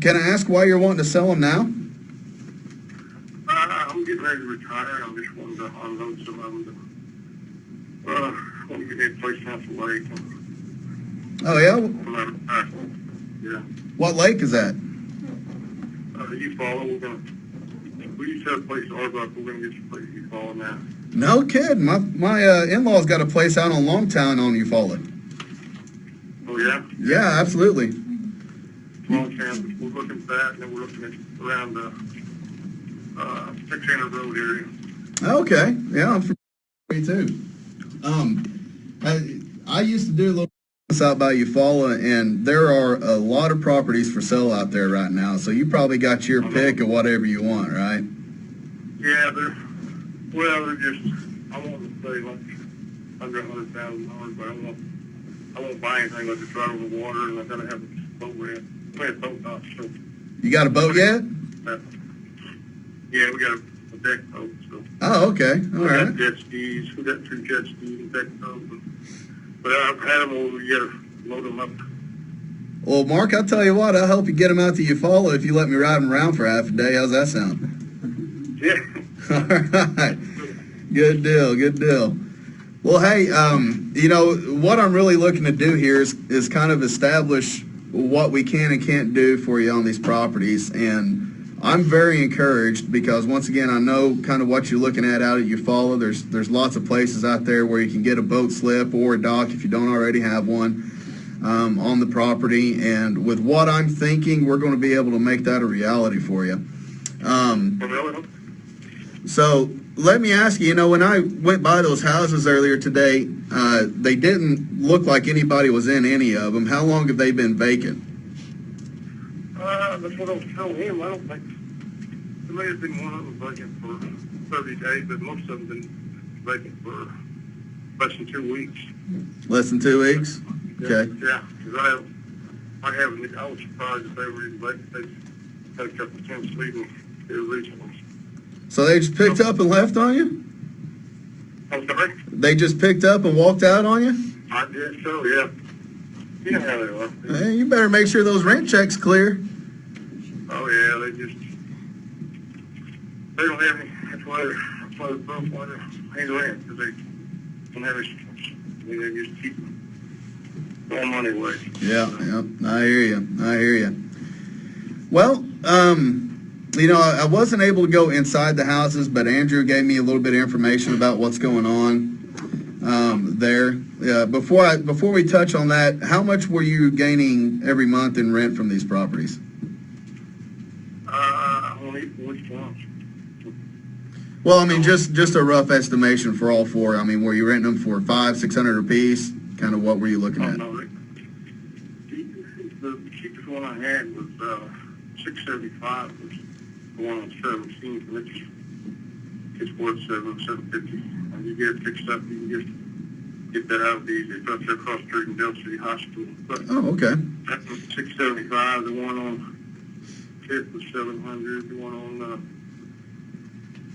[SPEAKER 8] Can I ask why you're wanting to sell them now?
[SPEAKER 9] I'm getting ready to retire. I'm just wanting to unload some of them. Want to get me a place down at the lake.
[SPEAKER 8] Oh, yeah?
[SPEAKER 9] Yeah.
[SPEAKER 8] What lake is that?
[SPEAKER 9] You follow, we used to have a place in Arbuck. We're going to get you a place you follow now.
[SPEAKER 8] No kidding. My in-laws got a place out on Longtown on Eufaula.
[SPEAKER 9] Oh, yeah?
[SPEAKER 8] Yeah, absolutely.
[SPEAKER 9] Long town. We're looking for that, and then we're looking at around
[SPEAKER 12] 600 road area.
[SPEAKER 8] Okay, yeah, I'm from too. I used to do a little out by Eufaula, and there are a lot of properties for sale out there right now. So you probably got your pick of whatever you want, right?
[SPEAKER 12] Yeah, they're just, I want to say like under $100,000, but I won't buy anything like it's right over the water, and I gotta have a boat ramp. We have boat docks, so.
[SPEAKER 8] You got a boat yet?
[SPEAKER 12] Yeah, we got a deck boat, so.
[SPEAKER 8] Oh, okay, all
[SPEAKER 12] We
[SPEAKER 8] right.
[SPEAKER 12] got jet skis, we got 2 jet skis and deck boats. But I've had them over, you gotta load them up.
[SPEAKER 8] Well, Mark, I'll tell you what, I'll help you get them out to Eufaula if you let me ride them around for half a day. How's that sound?
[SPEAKER 12] Yeah.
[SPEAKER 8] All right. Good deal, good deal. Well, hey, you know, what I'm really looking to do here is kind of establish what we can and can't do for you on these properties. And I'm very encouraged because, once again, I know kind of what you're looking at out at Eufaula. There's lots of places out there where you can get a boat slip or a dock if you don't already have one on the property. And with what I'm thinking, we're going to be able to make that a reality for you. So let me ask you, you know, when I went by those houses earlier today, they didn't look like anybody was in any of them. How long have they been vacant?
[SPEAKER 12] That's what I was telling him. I don't think, there may have been one of them vacant for 30 days, but most of them been vacant for less than 2 weeks.
[SPEAKER 8] Less than 2 weeks? Okay.
[SPEAKER 12] Yeah, because I was surprised if they were even vacant. They had a couple of tenants leaving here recently.
[SPEAKER 8] So they just picked up and left on you?
[SPEAKER 12] I'm sorry?
[SPEAKER 8] They just picked up and walked out on you?
[SPEAKER 12] I did so, yeah. You know how they are.
[SPEAKER 8] Hey, you better make sure those rent checks clear.
[SPEAKER 12] Oh, yeah, they don't have any, that's why they're both want to pay rent, because they don't have any, they just keep throwing money away.
[SPEAKER 8] Yeah, I hear you. Well, you know, I wasn't able to go inside the houses, but Andrew gave me a little bit of information about what's going on there. Before we touch on that, how much were you gaining every month in rent from these properties?
[SPEAKER 12] Only which ones?
[SPEAKER 8] Well, I mean, just a rough estimation for all four. I mean, were you renting them for $500-600 a piece? Kind of what were you looking at?
[SPEAKER 12] No, the cheapest one I had was $675, was the one on 17, which it's worth $750. And you get it fixed up, you can just get that out of these. It's up there across the street in Del City Hospital. But
[SPEAKER 8] oh, okay.
[SPEAKER 12] that was $675. The one on 5th was $700. The one on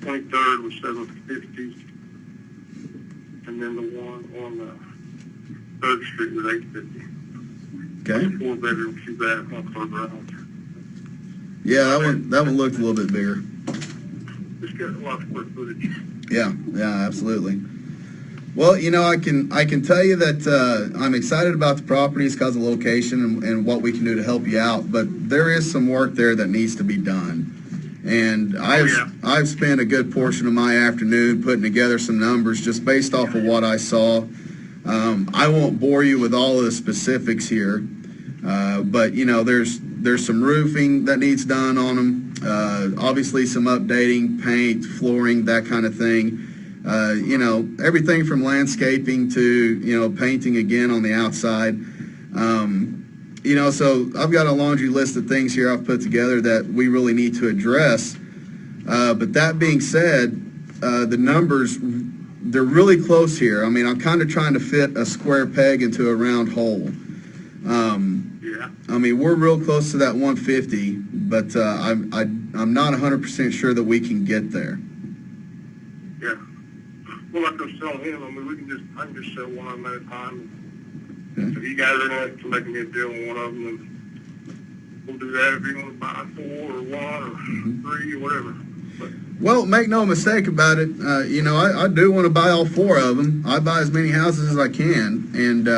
[SPEAKER 12] 23rd was $750. And then the one on 3rd Street was $850.
[SPEAKER 8] Okay.
[SPEAKER 12] 4-bedroom, 2-bath, 1-car garage.
[SPEAKER 8] Yeah, that one looked a little bit bigger.
[SPEAKER 12] Just got a lot of square footage.
[SPEAKER 8] Yeah, absolutely. Well, you know, I can tell you that I'm excited about the properties because of location and what we can do to help you out. But there is some work there that needs to be done, and I've spent a good portion of my afternoon putting together some numbers just based off of what I saw. I won't bore you with all of the specifics here, but you know, there's some roofing that needs done on them. Obviously, some updating, paint, flooring, that kind of thing. You know, everything from landscaping to, you know, painting again on the outside. You know, so I've got a laundry list of things here I've put together that we really need to address. But that being said, the numbers, they're really close here. I mean, I'm kind of trying to fit a square peg into a round hole. I mean, we're real close to that 150, but I'm not 100% sure that we can get there.
[SPEAKER 12] Yeah. Well, like I was telling him, I mean, I can just sell one of them at a time.
[SPEAKER 8] Okay.
[SPEAKER 12] If you guys are going to make me a deal on one of them, then we'll do that if you want to buy 4 or 1 or 3 or whatever. But,
[SPEAKER 8] well, make no mistake about it. You know, I do want to buy all 4 of them. I buy as many houses as I can, and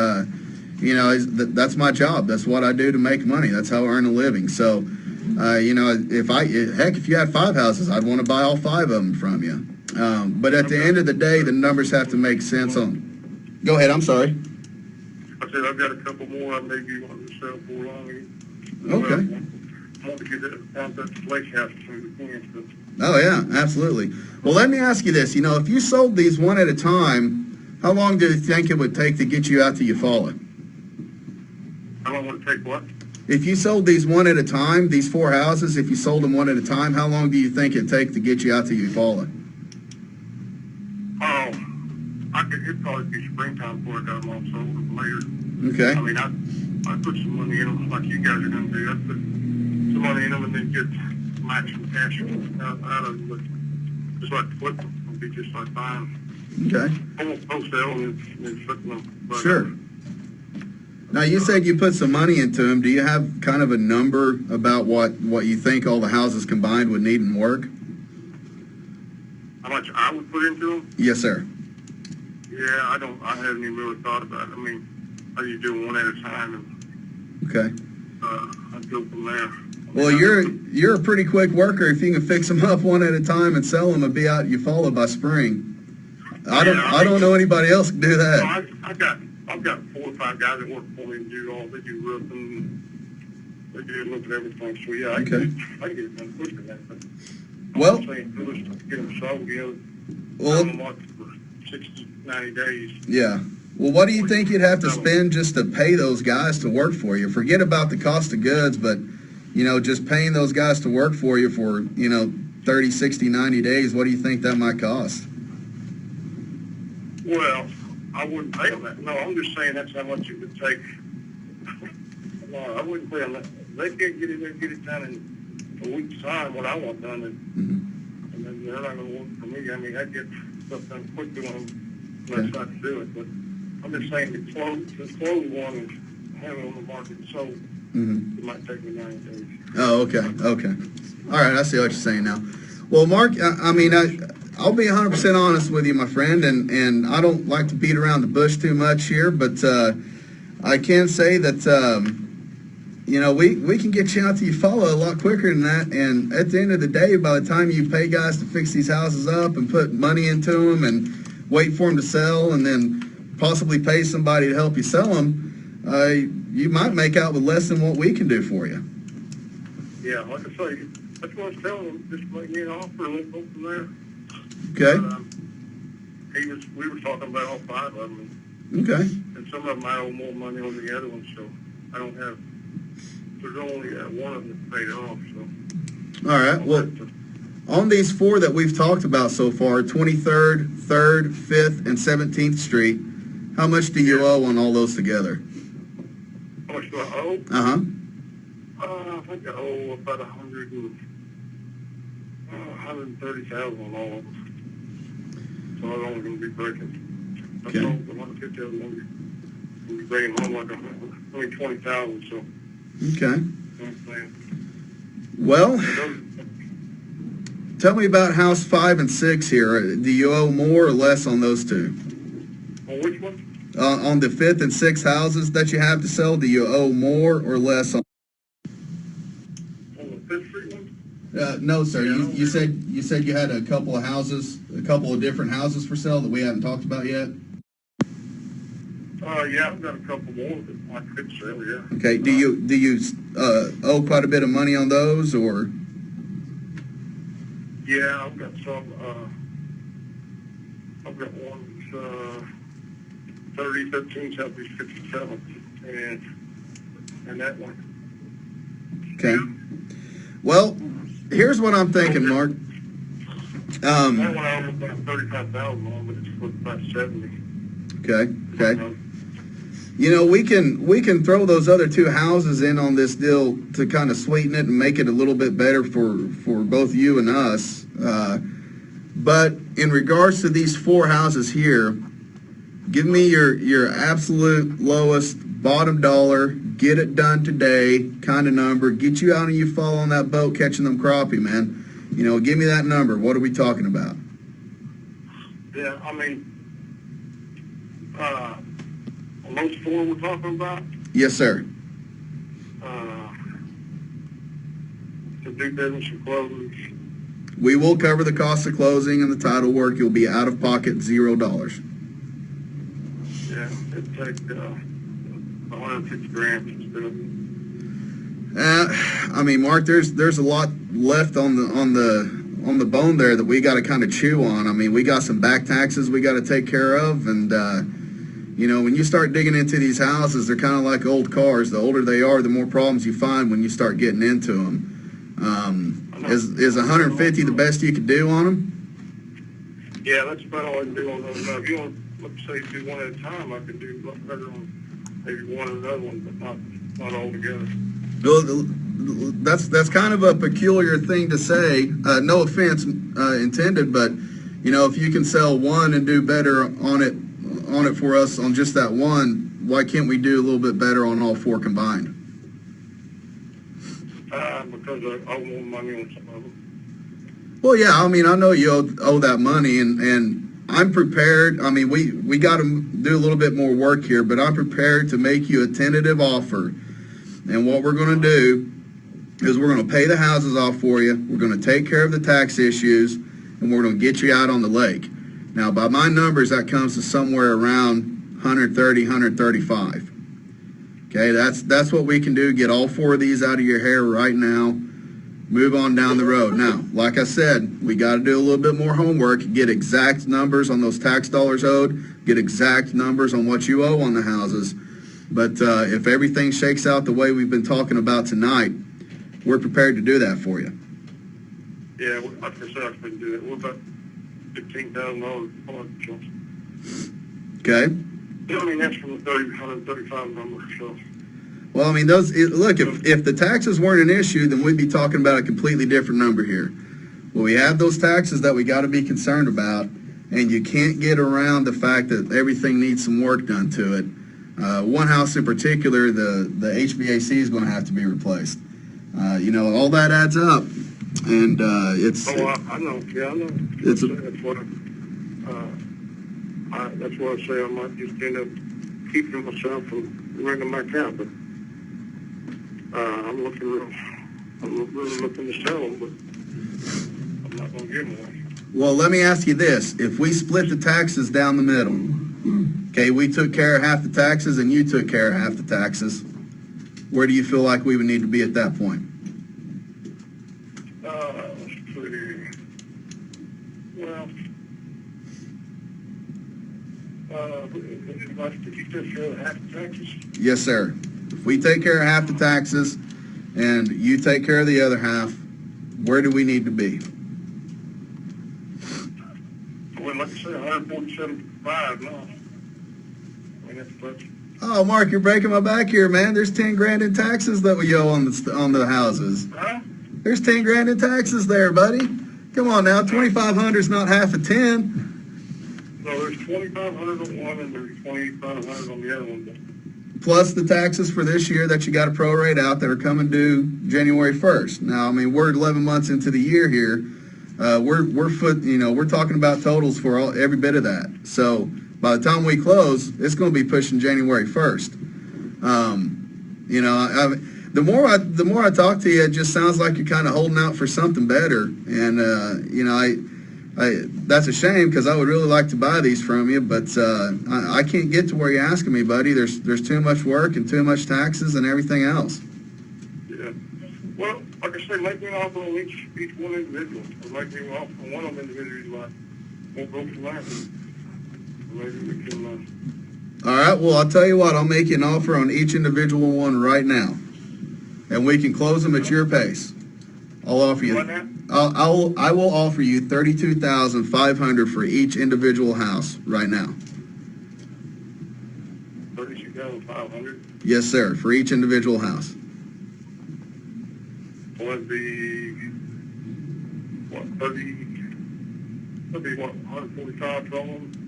[SPEAKER 8] you know, that's my job. That's what I do to make money. That's how I earn a living. So, you know, if you had 5 houses, I'd want to buy all 5 of them from you. But at the end of the day, the numbers have to make sense on. Go ahead. I'm sorry.
[SPEAKER 12] I said I've got a couple more I maybe want to sell for long.
[SPEAKER 8] Okay.
[SPEAKER 12] I want to get that lake house as soon as we can.
[SPEAKER 8] Oh, yeah, absolutely. Well, let me ask you this. If you sold these one at a time, how long do you think it would take to get you out to Eufaula?
[SPEAKER 12] How long would it take what?
[SPEAKER 8] If you sold these one at a time, these 4 houses, if you sold them one at a time, how long do you think it'd take to get you out to Eufaula?
[SPEAKER 12] Oh, it'd probably be springtime before I got them all sold or later.
[SPEAKER 8] Okay.
[SPEAKER 12] I mean, I put some money in them like you guys are going to do. I put some money in them and then get some actual cash out of them. But just like flip them would be just like buying.
[SPEAKER 8] Okay.
[SPEAKER 12] Wholesale and then flipping them. But,
[SPEAKER 8] Sure. Now, you said you put some money into them. Do you have kind of a number about what you think all the houses combined would need and work?
[SPEAKER 12] How much I would put into them?
[SPEAKER 8] Yes, sir.
[SPEAKER 12] Yeah, I haven't even really thought about it. I mean, I just do one at a time and
[SPEAKER 8] Okay.
[SPEAKER 12] I'd go from there.
[SPEAKER 8] Well, you're a pretty quick worker. If you can fix them up one at a time and sell them and be out Eufaula by spring. I don't know anybody else can do that.
[SPEAKER 12] I've got 4 or 5 guys that work for me and they do roofing, they do a little bit of everything. So yeah, I can get it done quicker than that. But
[SPEAKER 8] Well,
[SPEAKER 12] I'm saying, get them sold,
[SPEAKER 8] well,
[SPEAKER 12] on the market for 60, 90 days.
[SPEAKER 8] yeah. Well, what do you think you'd have to spend just to pay those guys to work for you? Forget about the cost of goods, but, just paying those guys to work for you for, 30, 60, 90 days, what do you think that might cost?
[SPEAKER 12] Well, I wouldn't pay them that. No, I'm just saying that's how much it would take. No, I wouldn't pay them that. They can't get it done in a week's time, what I want done, and then they're not going to work for me. I mean, I get stuff done quickly when I'm not to do it, but I'm just saying the close one and have it on the market sold, it might take me 90 days.
[SPEAKER 8] Oh, okay. All right, I see what you're saying now. Well, Mark, I'll be 100% honest with you, my friend, and I don't like to beat around the bush too much here, but I can say that, we can get you out to Eufaula a lot quicker than that, and at the end of the day, by the time you pay guys to fix these houses up and put money into them and wait for them to sell and then possibly pay somebody to help you sell them, you might make out with less than what we can do for you.
[SPEAKER 12] Yeah, like I say, that's what I was telling him, just make me an offer and we'll go from there.
[SPEAKER 8] Okay.
[SPEAKER 12] But, we were talking about all 5 of them.
[SPEAKER 8] Okay.
[SPEAKER 12] And some of them I owe more money on the other ones, so I don't have, there's only one of them paid off, so.
[SPEAKER 8] All right, well, on these 4 that we've talked about so far, 23rd, 3rd, 5th, and 17th Street, how much do you owe on all those together?
[SPEAKER 12] How much do I owe?
[SPEAKER 8] Uh-huh.
[SPEAKER 12] I think I owe about 130,000 on all of them. So I'm only going to be breaking.
[SPEAKER 8] Okay.
[SPEAKER 12] The 150 of them will be bringing home like only 20,000. So.
[SPEAKER 8] Okay.
[SPEAKER 12] You know what I'm saying?
[SPEAKER 8] Well, tell me about house 5 and 6 here. Do you owe more or less on those 2?
[SPEAKER 12] On which one?
[SPEAKER 8] On the 5th and 6th houses that you have to sell, do you owe more or less on?
[SPEAKER 12] On the 5th Street one?
[SPEAKER 8] No, sir. You said you had a couple of houses, a couple of different houses for sale that we haven't talked about yet.
[SPEAKER 12] Yeah, I've got a couple more that I could sell. Yeah.
[SPEAKER 8] Okay. Do you owe quite a bit of money on those, or?
[SPEAKER 12] Yeah, I've got some. I've got one that's 3013 Southeast 57, and that one.
[SPEAKER 8] Okay. Well, here's what I'm thinking, Mark.
[SPEAKER 12] That one I owe about 35,000 on, but it's worth about 70.
[SPEAKER 8] Okay. We can throw those other 2 houses in on this deal to kind of sweeten it and make it a little bit better for both you and us. But in regards to these 4 houses here, give me your absolute lowest bottom dollar, get it done today kind of number, get you out and you fall on that boat catching them crappie, man. Give me that number. What are we talking about?
[SPEAKER 12] Yeah, I mean, on those 4 we're talking about?
[SPEAKER 8] Yes, sir.
[SPEAKER 12] To do business and close.
[SPEAKER 8] We will cover the cost of closing and the title work. You'll be out of pocket $0.
[SPEAKER 12] Yeah, it'd take 150 grand instead of.
[SPEAKER 8] Mark, there's a lot left on on the bone there that we got to kind of chew on. I mean, we got some back taxes we got to take care of, and you know, when you start digging into these houses, they're kind of like old cars. The older they are, the more problems you find when you start getting into them. Is 150 the best you could do on them?
[SPEAKER 12] Yeah, that's about all I can do on those. Now, if you want, let's say, do one at a time, I could do a lot better on maybe one or another one, but not all together.
[SPEAKER 8] Well, that's kind of a peculiar thing to say. No offense intended, but you know, if you can sell one and do better on it for us on just that one, why can't we do a little bit better on all four combined?
[SPEAKER 12] Because I owe more money on some of them.
[SPEAKER 8] Well, yeah, I mean, I know you owe that money, and I'm prepared. I mean, we got to do a little bit more work here, but I'm prepared to make you a tentative offer. And what we're going to do is we're going to pay the houses off for you. We're going to take care of the tax issues, and we're going to get you out on the lake. Now, by my numbers, that comes to somewhere around 130, 135. Okay, that's what we can do. Get all four of these out of your hair right now. Move on down the road. Now, like I said, we got to do a little bit more homework, get exact numbers on those tax dollars owed, get exact numbers on what you owe on the houses. But if everything shakes out the way we've been talking about tonight, we're prepared to do that for you.
[SPEAKER 12] Yeah, like I said, I couldn't do that. We're about $15,000 apart.
[SPEAKER 8] Okay.
[SPEAKER 12] I mean, that's from the 135 number, so.
[SPEAKER 8] Well, I mean, look, if the taxes weren't an issue, then we'd be talking about a completely different number here. Well, we have those taxes that we got to be concerned about, and you can't get around the fact that everything needs some work done to it. One house in particular, the HVAC is going to have to be replaced. You know, all that adds up, and it's.
[SPEAKER 12] Oh, I know. Yeah, I know. That's what I say. I might just end up keeping myself from renting my account, but I'm really looking to sell them, but I'm not going to get one.
[SPEAKER 8] Well, let me ask you this: if we split the taxes down the middle, okay, we took care of half the taxes and you took care of half the taxes, where do you feel like we would need to be at that point?
[SPEAKER 12] Let's see. Well, did you take care of half the taxes?
[SPEAKER 8] Yes, sir. If we take care of half the taxes and you take care of the other half, where do we need to be?
[SPEAKER 12] Well, like I said, 147.5 now. I mean, that's budget.
[SPEAKER 8] Oh, Mark, you're breaking my back here, man. There's 10 grand in taxes that we owe on the houses.
[SPEAKER 12] Huh?
[SPEAKER 8] There's 10 grand in taxes there, buddy. Come on now, 2,500 is not half of 10.
[SPEAKER 12] No, there's 2,500 on one and there's 2,500 on the other one.
[SPEAKER 8] Plus the taxes for this year that you got to prorate out that are coming due January 1st. Now, I mean, we're 11 months into the year here. We're talking about totals for every bit of that. So by the time we close, it's going to be pushing January 1st. The more I talk to you, it just sounds like you're kind of holding out for something better. And that's a shame because I would really like to buy these from you, but I can't get to where you're asking me, buddy. There's too much work and too much taxes and everything else.
[SPEAKER 12] Yeah. Well, like I said, make me an offer on each one individual. Or make me an offer on one of them individually. Won't go from there. Maybe we can.
[SPEAKER 8] All right. Well, I'll tell you what. I'll make you an offer on each individual one right now, and we can close them at your pace. I'll offer you. I will offer you $32,500 for each individual house right now.
[SPEAKER 12] $32,500.
[SPEAKER 8] Yes, sir. For each individual house.
[SPEAKER 12] Well, it'd be what 30? That'd be what 145 for all of them.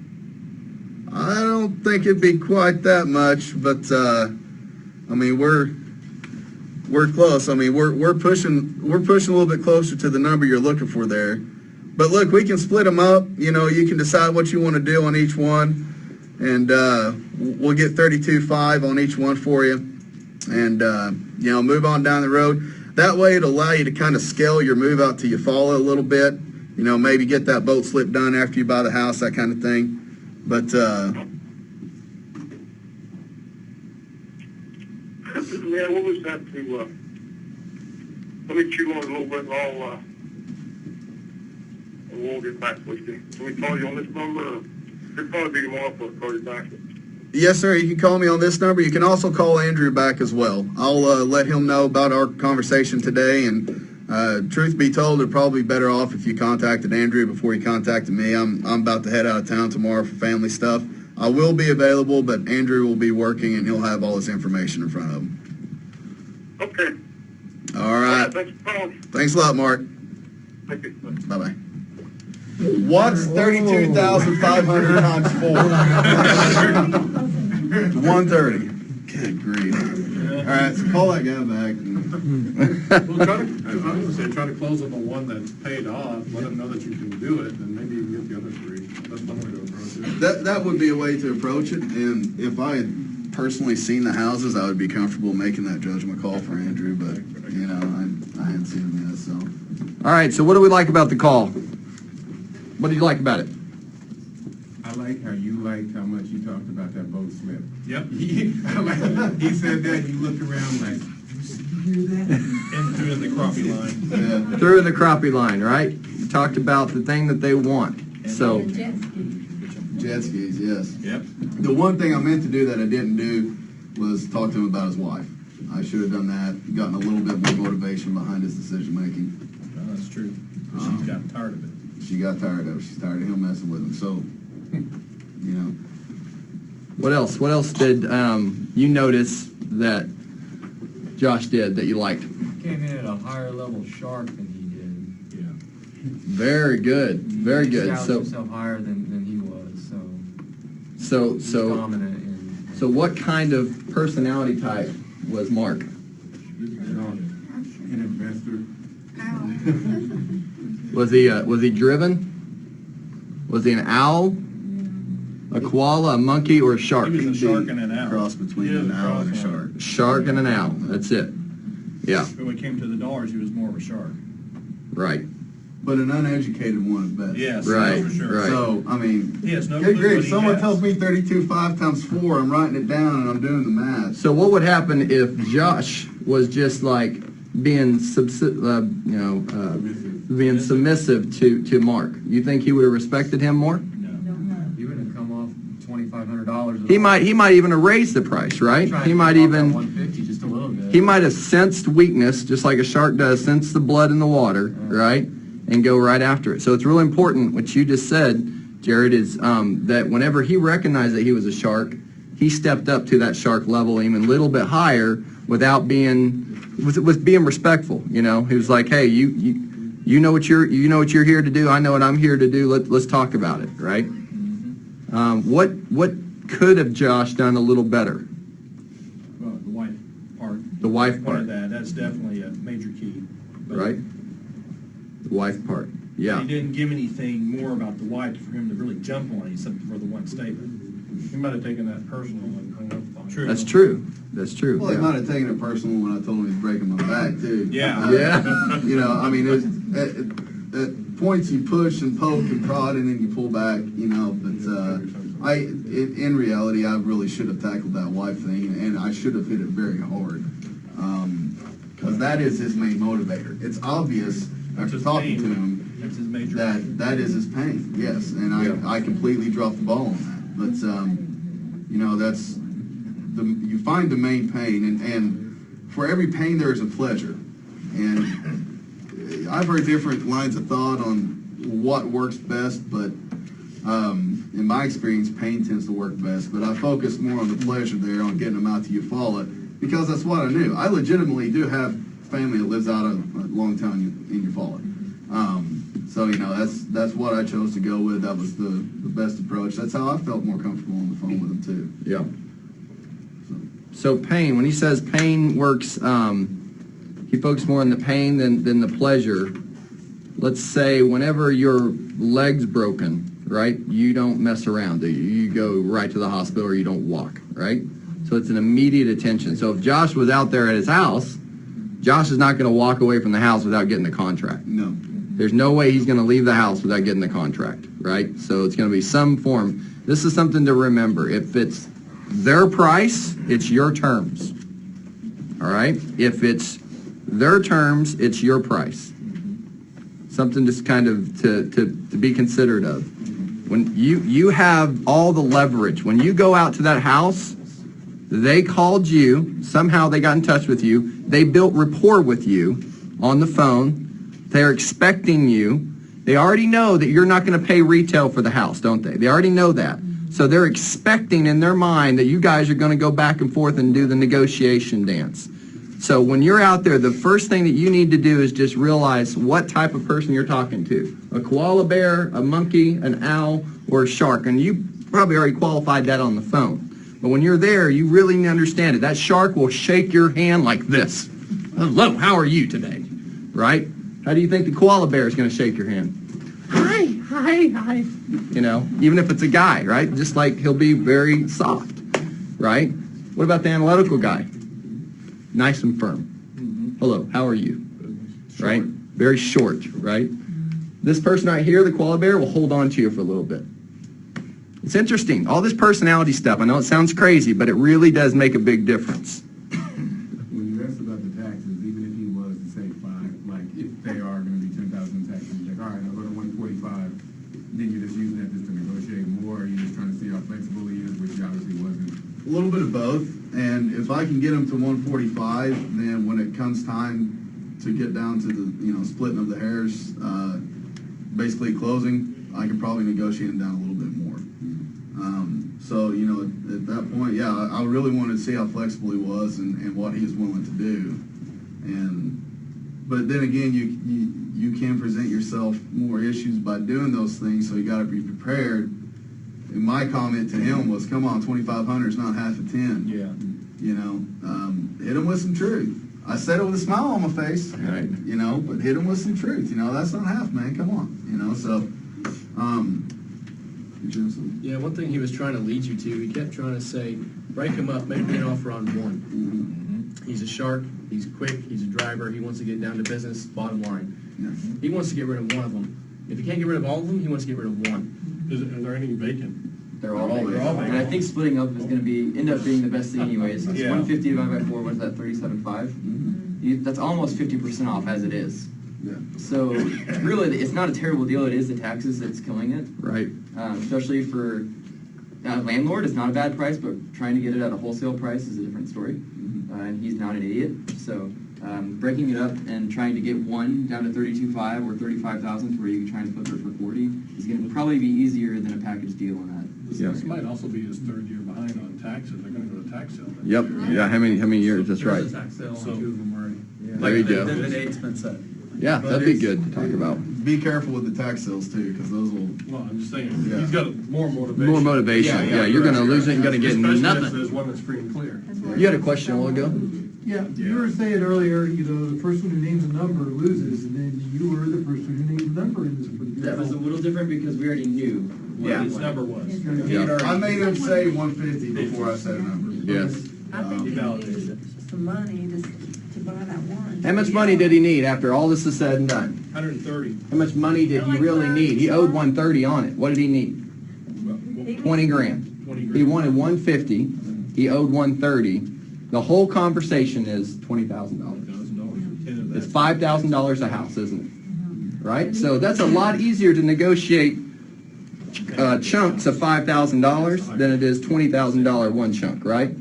[SPEAKER 8] I don't think it'd be quite that much, but I mean we're close. I mean we're pushing a little bit closer to the number you're looking for there. But look, we can split them up. You know, you can decide what you want to do on each one, and we'll get $32,500 on each one for you, and move on down the road. That way, it'll allow you to kind of scale your move out till you follow a little bit. You know, maybe get that boat slip done after you buy the house, that kind of thing. But
[SPEAKER 12] yeah, what was that to? Let me chew on it a little bit, and we'll get back with you. Can we call you on this number? Or it'll probably be tomorrow before I call you back.
[SPEAKER 8] Yes, sir. You can call me on this number. You can also call Andrew back as well. I'll let him know about our conversation today. And truth be told, it'd probably be better off if you contacted Andrew before you contacted me. I'm about to head out of town tomorrow for family stuff. I will be available, but Andrew will be working, and he'll have all his information in front of him.
[SPEAKER 12] Okay.
[SPEAKER 8] All right.
[SPEAKER 12] Thanks for calling.
[SPEAKER 8] Thanks a lot, Mark.
[SPEAKER 12] Thank you.
[SPEAKER 8] Bye-bye. What's 32,500 times 4? 130. Good grief. All right, so call that guy back.
[SPEAKER 4] Well, try to close on the one that's paid off, let them know that you can do it, and maybe you can get the other 3. That's one way to approach it.
[SPEAKER 8] That would be a way to approach it, and if I had personally seen the houses, I would be comfortable making that judgment call for Andrew, but, you know, I hadn't seen them yet, so.
[SPEAKER 11] All right, so what do we like about the call? What did you like about it?
[SPEAKER 5] I like how you liked how much you talked about that boat slip.
[SPEAKER 4] Yep.
[SPEAKER 5] He said that, you looked around like, you hear that?
[SPEAKER 4] And through the crappie line.
[SPEAKER 8] Yeah.
[SPEAKER 11] Through the crappie line, right? You talked about the thing that they want. So,
[SPEAKER 8] Jet skis, yes.
[SPEAKER 4] Yep.
[SPEAKER 8] The one thing I meant to do that I didn't do was talk to him about his wife. I should have done that, gotten a little bit more motivation behind his decision-making.
[SPEAKER 4] Well, that's true. She's gotten tired of it.
[SPEAKER 8] She got tired of it. She's tired of him messing with him, so, you know.
[SPEAKER 11] what else? What else did you notice that Josh did that you liked?
[SPEAKER 6] Came in at a higher level shark than he did.
[SPEAKER 4] Yeah.
[SPEAKER 11] Very good. Very good.
[SPEAKER 6] Established
[SPEAKER 11] So,
[SPEAKER 6] himself higher than he was,
[SPEAKER 11] so, so,
[SPEAKER 6] dominant in.
[SPEAKER 11] so what kind of personality type was Mark?
[SPEAKER 5] an investor.
[SPEAKER 11] Was he driven? Was he an owl, a koala, a monkey, or a shark?
[SPEAKER 4] He was a shark and an owl.
[SPEAKER 8] Cross between an owl and a shark.
[SPEAKER 11] Shark and an owl. That's it. Yeah,
[SPEAKER 4] But when it came to the dollars, he was more of a shark.
[SPEAKER 11] right.
[SPEAKER 8] But an uneducated one at best.
[SPEAKER 4] Yes,
[SPEAKER 11] Right,
[SPEAKER 4] for sure.
[SPEAKER 11] right.
[SPEAKER 8] So, I mean,
[SPEAKER 4] He has no
[SPEAKER 8] good
[SPEAKER 4] clue
[SPEAKER 8] grief,
[SPEAKER 4] what he
[SPEAKER 8] someone
[SPEAKER 4] has.
[SPEAKER 8] tells me 32.5 times 4, I'm writing it down and I'm doing the math.
[SPEAKER 11] So what would happen if Josh was just like being being submissive to Mark? You think he would have respected him more?
[SPEAKER 6] He would have come off $2,500.
[SPEAKER 11] He might even have raised the price, right? He might even
[SPEAKER 6] 150 just a little bit.
[SPEAKER 11] he might have sensed weakness, just like a shark does, sense the blood in the water, right, and go right after it. So it's really important what you just said, Jared, is that whenever he recognized that he was a shark, he stepped up to that shark level even a little bit higher without being with being respectful. You know, he was like, hey, you know what you're here to do. I know what I'm here to do. Let's talk about it, right? What could have Josh done a little better?
[SPEAKER 4] Well, the wife part.
[SPEAKER 11] The wife
[SPEAKER 4] Part
[SPEAKER 11] part,
[SPEAKER 4] of that's definitely a major key. But
[SPEAKER 11] right? The wife part, yeah.
[SPEAKER 4] He didn't give anything more about the wife for him to really jump on, except for the one statement. He might have taken that personal and hung up on it.
[SPEAKER 11] That's true. That's true.
[SPEAKER 8] Well, he
[SPEAKER 11] yeah.
[SPEAKER 8] might have taken it personal when I told him he was breaking my back, too.
[SPEAKER 4] Yeah.
[SPEAKER 11] Yeah.
[SPEAKER 8] You know, I mean, at points you push and poke and prod and then you pull back, you know, but in reality, I really should have tackled that wife thing, and I should have hit it very hard, because that is his main motivator. It's obvious after talking to him
[SPEAKER 4] That's his major.
[SPEAKER 8] that is his pain, yes, and I completely dropped the ball on that. But you know, you find the main pain, and for every pain there is a pleasure, and I've heard different lines of thought on what works best, but in my experience, pain tends to work best. But I focused more on the pleasure there, on getting them out to Eufaula, because that's what I knew. I legitimately do have family that lives out of Longtown in Eufaula. So, you know, that's what I chose to go with. That was the best approach. That's how I felt more comfortable on the phone with him, too.
[SPEAKER 11] Yeah. So pain, when he says pain works, he focused more on the pain than the pleasure. Let's say whenever your leg's broken, right, you don't mess around, do you? You go right to the hospital or you don't walk, right? So it's an immediate attention. So if Josh was out there at his house, Josh is not going to walk away from the house without getting the contract.
[SPEAKER 8] No.
[SPEAKER 11] There's no way he's going to leave the house without getting the contract, right? So it's going to be some form. This is something to remember. If it's their price, it's your terms, all right? If it's their terms, it's your price. Something just kind of to be considerate of. When you have all the leverage. When you go out to that house, they called you, somehow they got in touch with you, they built rapport with you on the phone, they're expecting you, they already know that you're not going to pay retail for the house, don't they? They already know that. So they're expecting in their mind that you guys are going to go back and forth and do the negotiation dance. So when you're out there, the first thing that you need to do is just realize what type of person you're talking to. A koala bear, a monkey, an owl, or a shark. And you probably already qualified that on the phone. But when you're there, you really need to understand it. That shark will shake your hand like this. Hello, how are you today? Right? How do you think the koala bear is going to shake your hand? Hi, hi, hi. You know, even if it's a guy, right? Just like he'll be very soft, right? What about the analytical guy? Nice and firm. Hello, how are you? Right? Very short, right? This person right here, the koala bear, will hold on to you for a little bit. It's interesting. All this personality stuff, I know it sounds crazy, but it really does make a big difference.
[SPEAKER 5] When you asked about the taxes, even if he was to say 5, like if they are going to be 10,000 taxes, like all right, I'll go to 145, then you're just using that just to negotiate more, or you're just trying to see how flexible he is, which he obviously wasn't.
[SPEAKER 8] A little bit of both, and if I can get them to 145, then when it comes time to get down to the, splitting of the hairs, basically closing, I can probably negotiate them down a little bit more. So, at that point, yeah, I really wanted to see how flexible he was and what he was willing to do. But then again, you can present yourself more issues by doing those things, so you got to be prepared. And my comment to him was, come on, 2,500 is not half a 10.
[SPEAKER 4] Yeah.
[SPEAKER 8] Hit him with some truth. I said it with a smile on my face.
[SPEAKER 11] Right.
[SPEAKER 8] But hit him with some truth. That's not half, man. Come on.
[SPEAKER 2] Yeah, one thing he was trying to lead you to, he kept trying to say, break him up, make me an offer on one.
[SPEAKER 8] Mm-hmm.
[SPEAKER 2] He's a shark, he's quick, he's a driver, he wants to get down to business, bottom line.
[SPEAKER 8] Yes.
[SPEAKER 2] He wants to get rid of one of them. If he can't get rid of all of them, he wants to get rid of one.
[SPEAKER 4] Are there any vacant?
[SPEAKER 6] They're all vacant. And I think splitting up is going to end up being the best thing anyways. It's
[SPEAKER 4] Yeah.
[SPEAKER 6] 150 divided by 4, what is that, 37.5? That's almost 50% off as it is.
[SPEAKER 8] Yeah.
[SPEAKER 6] So really, it's not a terrible deal. It is the taxes that's killing it.
[SPEAKER 11] Right.
[SPEAKER 6] Especially for a landlord, it's not a bad price, but trying to get it at a wholesale price is a different story. And he's not an idiot. So breaking it up and trying to get one down to 32.5 or 35,000 to where you can try and flip it for 40 is going to probably be easier than a package deal on that.
[SPEAKER 11] Yeah.
[SPEAKER 4] This might also be his third year behind on taxes. They're going to go to tax sale.
[SPEAKER 11] Yep. Yeah. How many years? That's right.
[SPEAKER 13] Tax sale on 2 of them already.
[SPEAKER 11] There you go.
[SPEAKER 13] Then the date's been set.
[SPEAKER 11] Yeah, that'd be good to talk about.
[SPEAKER 8] Be careful with the tax sales too, because those will.
[SPEAKER 4] Well, I'm just saying,
[SPEAKER 8] Yeah.
[SPEAKER 4] he's got more motivation.
[SPEAKER 11] More motivation. Yeah, you're going to lose it and going to get
[SPEAKER 4] Especially
[SPEAKER 11] nothing.
[SPEAKER 4] if there's one that's free and clear.
[SPEAKER 11] You had a question a while ago?
[SPEAKER 3] Yeah, you were saying earlier, the person who names a number loses, and then you were the person who named the number in this.
[SPEAKER 6] That was a little different because we already knew what
[SPEAKER 8] Yeah.
[SPEAKER 4] His number was.
[SPEAKER 11] Yeah.
[SPEAKER 8] I made him say 150 before I said a number.
[SPEAKER 11] Yes.
[SPEAKER 10] I think
[SPEAKER 4] He
[SPEAKER 10] he
[SPEAKER 4] validated
[SPEAKER 10] needs
[SPEAKER 4] it.
[SPEAKER 10] some money to buy that one.
[SPEAKER 11] How much money did he need after all this is said and done?
[SPEAKER 4] 130.
[SPEAKER 11] How much money did he really need? He owed 130 on it. What did he need? 20 grand.
[SPEAKER 4] 20
[SPEAKER 11] He
[SPEAKER 4] grand.
[SPEAKER 11] wanted 150. He owed 130. The whole conversation is $20,000. It's $5,000 a house, isn't it? Right? So that's a lot easier to negotiate chunks of $5,000 than it is $20,000 one chunk, right?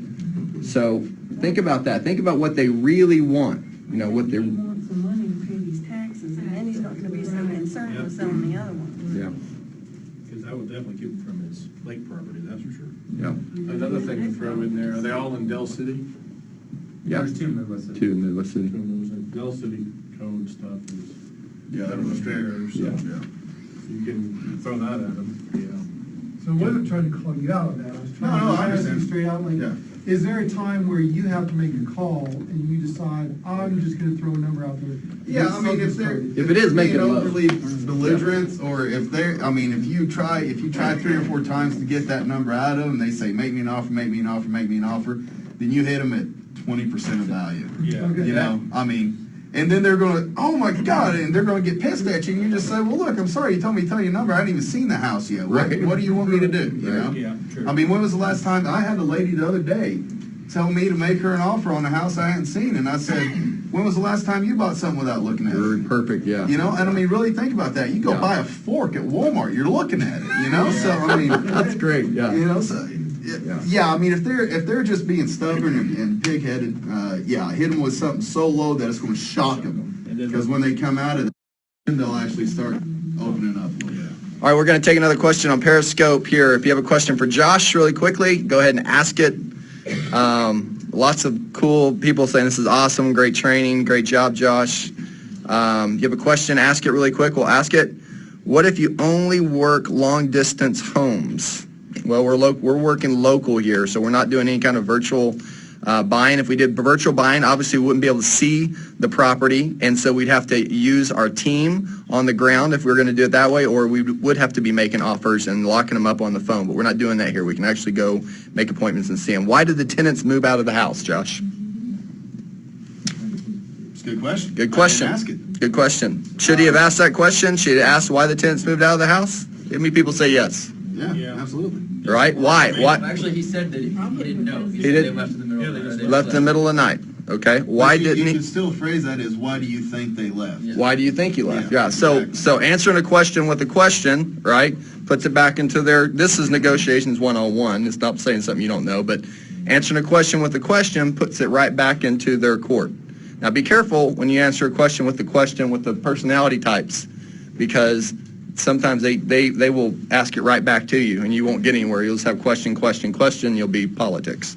[SPEAKER 11] So think about that. Think about what they really want. What
[SPEAKER 10] He
[SPEAKER 11] they're.
[SPEAKER 10] wants some money to pay these taxes, and then he's not gonna be so concerned with selling the other one.
[SPEAKER 11] Yeah.
[SPEAKER 4] Because that would definitely keep him from his lake property, that's for sure.
[SPEAKER 11] Yeah.
[SPEAKER 4] Another thing to throw in there, are they all in Dell City?
[SPEAKER 11] Yeah.
[SPEAKER 13] There's 2 Midwest Cities.
[SPEAKER 11] Two in Midwest City.
[SPEAKER 4] Dell City code stuff is
[SPEAKER 8] Yeah,
[SPEAKER 4] better than theirs, so
[SPEAKER 11] Yeah.
[SPEAKER 4] you can throw that at them.
[SPEAKER 3] So I wasn't trying to call you out on that, I was trying
[SPEAKER 8] No,
[SPEAKER 3] to
[SPEAKER 8] I
[SPEAKER 3] ask you
[SPEAKER 8] understand.
[SPEAKER 3] straight out, like,
[SPEAKER 8] Yeah.
[SPEAKER 3] is there a time where you have to make a call and you decide, I'm just gonna throw a number out there?
[SPEAKER 8] Yeah, I mean, if they're
[SPEAKER 11] If it is, make it
[SPEAKER 8] being
[SPEAKER 11] low.
[SPEAKER 8] overly belligerent, or if they're, if you try 3 or 4 times to get that number out of them, they say, make me an offer, make me an offer, make me an offer, then you hit them at 20% of value.
[SPEAKER 4] Yeah.
[SPEAKER 3] Okay.
[SPEAKER 8] And then they're going to, oh my God, and they're going to get pissed at you, and you just say, well, look, I'm sorry, you told me to tell you a number, I hadn't even seen the house yet.
[SPEAKER 11] Right.
[SPEAKER 8] What do you want me to do, you know?
[SPEAKER 4] Yeah, true.
[SPEAKER 8] When was the last time, I had a lady the other day tell me to make her an offer on a house I hadn't seen, and I said, when was the last time you bought something without looking at
[SPEAKER 11] You're
[SPEAKER 8] it?
[SPEAKER 11] perfect, yeah.
[SPEAKER 8] You know, and I mean, really think about that. You go
[SPEAKER 11] Yeah.
[SPEAKER 8] buy a fork at Walmart, you're looking at it, you know? So, I mean.
[SPEAKER 11] That's great, yeah.
[SPEAKER 8] You know, so, yeah, I mean, if they're just being stubborn and pig-headed, yeah, hit them with something so low that it's gonna shock them. Because when they come out of it, they'll actually start opening up a little bit.
[SPEAKER 11] All right, we're going to take another question on Periscope here. If you have a question for Josh really quickly, go ahead and ask it. Lots of cool people saying this is awesome, great training, great job, Josh. You have a question, ask it really quick. We'll ask it. What if you only work long-distance homes? Well, we're working local here, so we're not doing any kind of virtual buying. If we did virtual buying, obviously we wouldn't be able to see the property, and so we'd have to use our team on the ground if we were going to do it that way, or we would have to be making offers and locking them up on the phone, but we're not doing that here. We can actually go make appointments and see them. Why did the tenants move out of the house, Josh?
[SPEAKER 8] It's a good question.
[SPEAKER 11] Good question.
[SPEAKER 8] I didn't ask it.
[SPEAKER 11] Good question. Should he have asked that question? Should he have asked why the tenants moved out of the house? How many people say yes?
[SPEAKER 8] Yeah, absolutely.
[SPEAKER 11] Right? Why? Why?
[SPEAKER 6] Actually, he said that he didn't know. He
[SPEAKER 11] He
[SPEAKER 6] said
[SPEAKER 11] did-
[SPEAKER 6] they left in the middle of the night.
[SPEAKER 11] Left in the middle of the night. Okay. Why
[SPEAKER 8] But you
[SPEAKER 11] didn't he?
[SPEAKER 8] can still phrase that as, why do you think they left?
[SPEAKER 11] Why do you think he left?
[SPEAKER 8] Yeah,
[SPEAKER 11] Yeah. So
[SPEAKER 8] exactly.
[SPEAKER 11] answering a question with a question, right, puts it back into their. This is negotiations 101. It's not saying something you don't know, but answering a question with a question puts it right back into their court. Now, be careful when you answer a question with the personality types, because sometimes they will ask it right back to you, and you won't get anywhere. You'll just have question. You'll be politics.